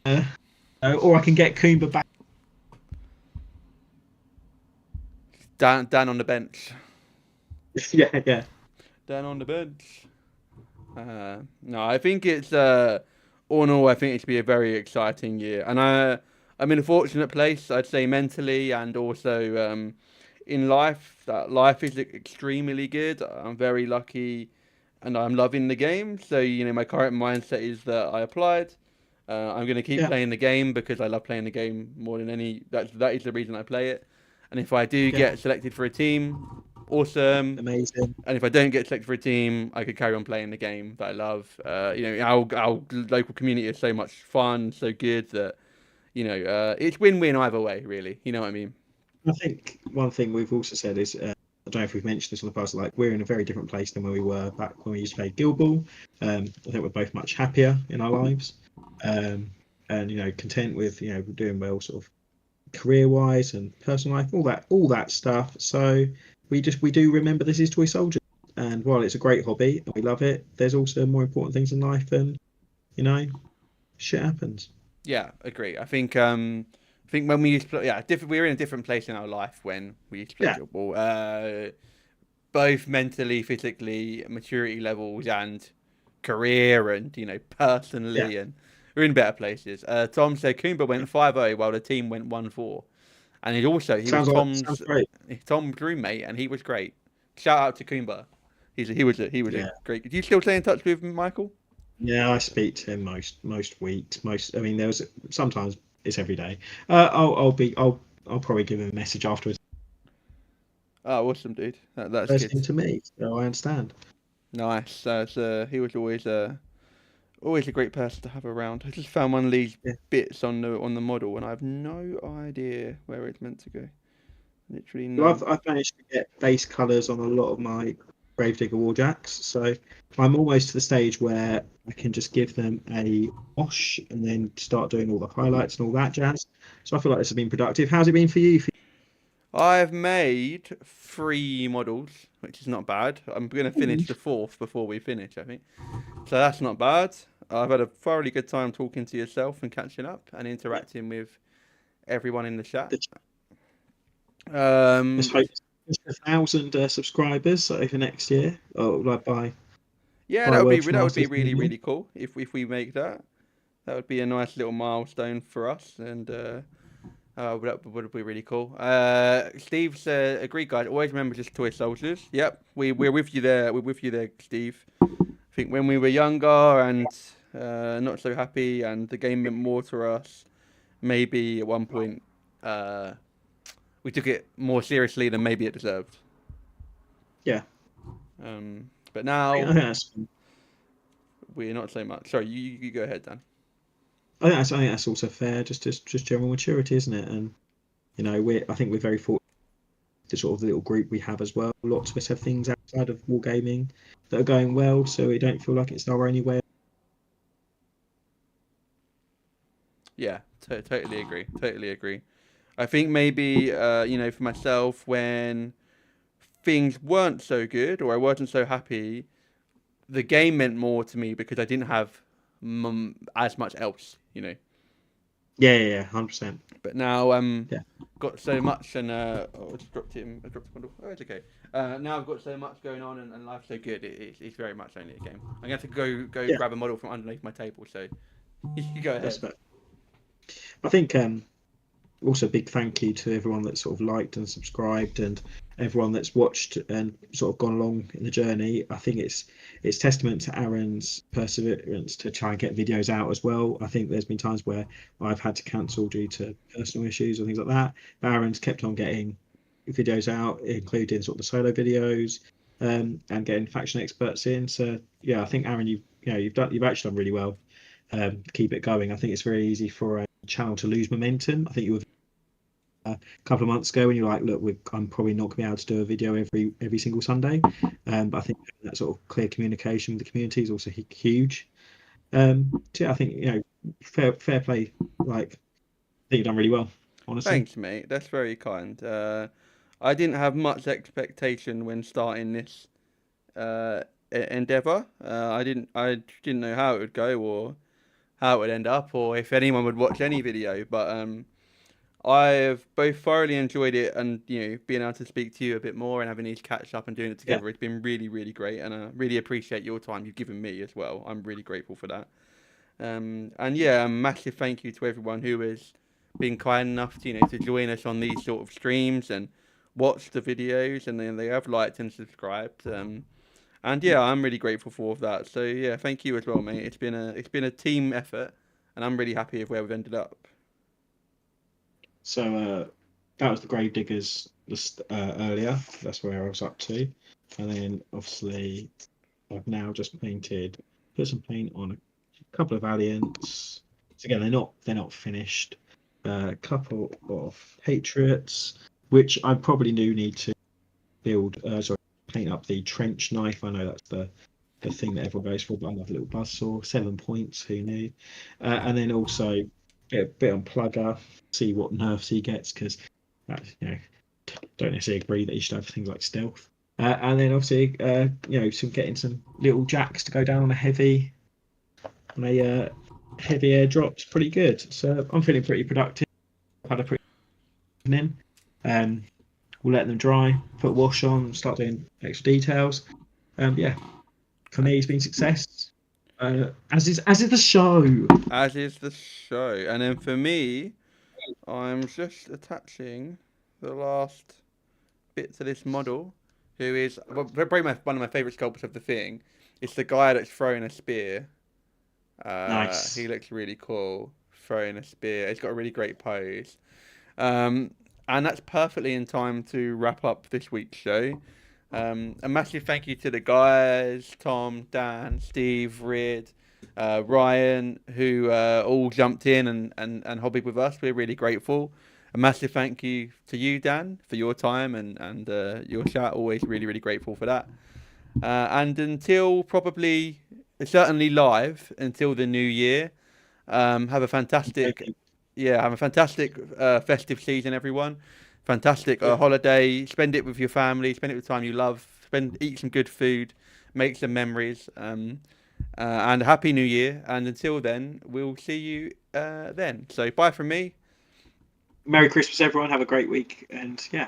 or I can get Kumba back. Dan on the bench. Yeah, yeah, Dan on the bench. No, I think it's all in all, I think it should be a very exciting year, and I'm in a fortunate place, I'd say mentally and also in life. That life is extremely good. I'm very lucky, and I'm loving the game. So my current mindset is that I applied. I'm going to keep yeah, playing the game because I love playing the game more than any. That is the reason I play it. And if I do yeah. get selected for a team, awesome. Amazing. And if I don't get selected for a team, I could carry on playing the game that I love. Our local community is so much fun, so good that it's win-win either way, really. You know what I mean? I think one thing we've also said is, I don't know if we've mentioned this in the past, like we're in a very different place than where we were back when we used to play Guild Ball. I think we're both much happier in our lives, um, and content with doing well, sort of career-wise and personal life, all that stuff. So we do remember this is Toy Soldiers, and while it's a great hobby and we love it, there's also more important things in life, and you know, shit happens. Yeah, agree. I think when we used to play, yeah, we were in a different place in our life when we used to play Yeah, Guild Ball. both mentally, physically, maturity levels, and career, and Yeah, personally, and we're in better places. Tom said Kumba went 5-0 while the team went 1-4, and he was sounds great. Tom's roommate, and he was great. Shout out to Kumba. He was a Yeah, great. Do you still stay in touch with Michael? yeah. I speak to him most weeks. I mean, there's sometimes it's every day. I'll probably give him a message afterwards. Oh, awesome, dude. That's First good. thing to me, so I understand. Nice. He was always a great person to have around. I just found one of these Yeah. bits on the model, and I have no idea where it's meant to go. Literally Well, none. I've managed to get base colours on a lot of my Gravedigger Warjacks, so I'm almost to the stage where I can just give them a wash and then start doing all the highlights and all that jazz. So I feel like this has been productive. How's it been for you? I've made 3 models, which is not bad. I'm gonna finish the 4th before we finish, I think. So that's not bad. I've had a thoroughly good time talking to yourself and catching up and interacting with everyone in the chat. Let's Um, hope it's 1,000 subscribers over next year. Oh, like yeah, by word from that our would be system really again. really cool if we make that. That would be a nice little milestone for us, and that would be really cool. Steve's agreed, guys. Always remember just toy soldiers. Yep, we're with you there. We're with you there, Steve. I think when we were younger and not so happy, and the game meant more to us, maybe at one point uh, we took it more seriously than maybe it deserved. Yeah, But I now think that's we're not so much. Sorry, you go ahead, Dan. I think that's also fair. Just general maturity, isn't it? And I think we're very fortunate. The sort of the little group we have as well. Lots of us have things outside of wargaming that are going well, so we don't feel like it's our only way. Yeah, totally agree. Totally agree. I think maybe for myself, when things weren't so good or I wasn't so happy, the game meant more to me because I didn't have as much else. Yeah, 100%. But now Yeah, got so much, and I just dropped him. I dropped the bundle. Oh, it's okay. Now I've got so much going on, and life's so good. It's very much only a game. I'm going to have to go yeah, grab a model from underneath my table. So you go that's ahead. fair. I think also big thank you to everyone that sort of liked and subscribed and everyone that's watched and sort of gone along in the journey. I think it's testament to Aaron's perseverance to try and get videos out as well. I think there's been times where I've had to cancel due to personal issues or things like that. But Aaron's kept on getting videos out, including sort of the solo videos, and getting faction experts in. So yeah, I think Aaron, you've actually done really well. Keep it going. I think it's very easy for a channel to lose momentum. I think you were a couple of months ago when you're like, look, I'm probably not going to be able to do a video every single Sunday. But I think that sort of clear communication with the community is also huge. So yeah, I think fair play. Like, I think you've done really well, honestly. Thanks, mate. That's very kind. I didn't have much expectation when starting this uh, endeavor. I didn't know how it would go or how it would end up or if anyone would watch any video. But I've both thoroughly enjoyed it and being able to speak to you a bit more and having these catch up and doing it Yeah. together. It's been really really great, and I really appreciate your time you've given me as well. I'm really grateful for that. And yeah, a massive thank you to everyone who has been kind enough to to join us on these sort of streams and watch the videos, and then they have liked and subscribed. And yeah, I'm really grateful for all of that. So yeah, thank you as well, mate. It's been a team effort, and I'm really happy with where we've ended up. So that was the Gravediggers just earlier. That's where I was up to, and then obviously I've now just put some paint on a couple of Valiants. So again, they're not finished. A couple of Patriots, which I probably do need to paint up the trench knife. I know that's the thing that everyone goes for, but I love a little buzzsaw. 7 points, who knew? And then also a bit on Plugger, see what nerfs he gets, because don't necessarily agree that you should have things like stealth. And then obviously, getting some little jacks to go down on a heavy airdrop's pretty good. So I'm feeling pretty productive. I've had a pretty good evening. We'll let them dry, put wash on, start doing extra details. Yeah, for me, it's been success. As is the show. As is the show. And then for me, I'm just attaching the last bit to this model, who is probably one of my favourite sculptors of the thing. It's the guy that's throwing a spear. Nice. He looks really cool throwing a spear. He's got a really great pose. Um, and that's perfectly in time to wrap up this week's show. A massive thank you to the guys, Tom, Dan, Steve, Rid, Ryan, who all jumped in and hobbied with us. We're really grateful. A massive thank you to you, Dan, for your time and your chat. Always really, really grateful for that. And until probably, certainly live until the new year, have a fantastic, yeah, have a fantastic festive season, everyone. Fantastic Yeah. holiday. Spend it with your family. Spend it with time you love. Eat some good food. Make some memories. And happy New Year. And until then, we'll see you then. So bye from me. Merry Christmas, everyone. Have a great week, and yeah.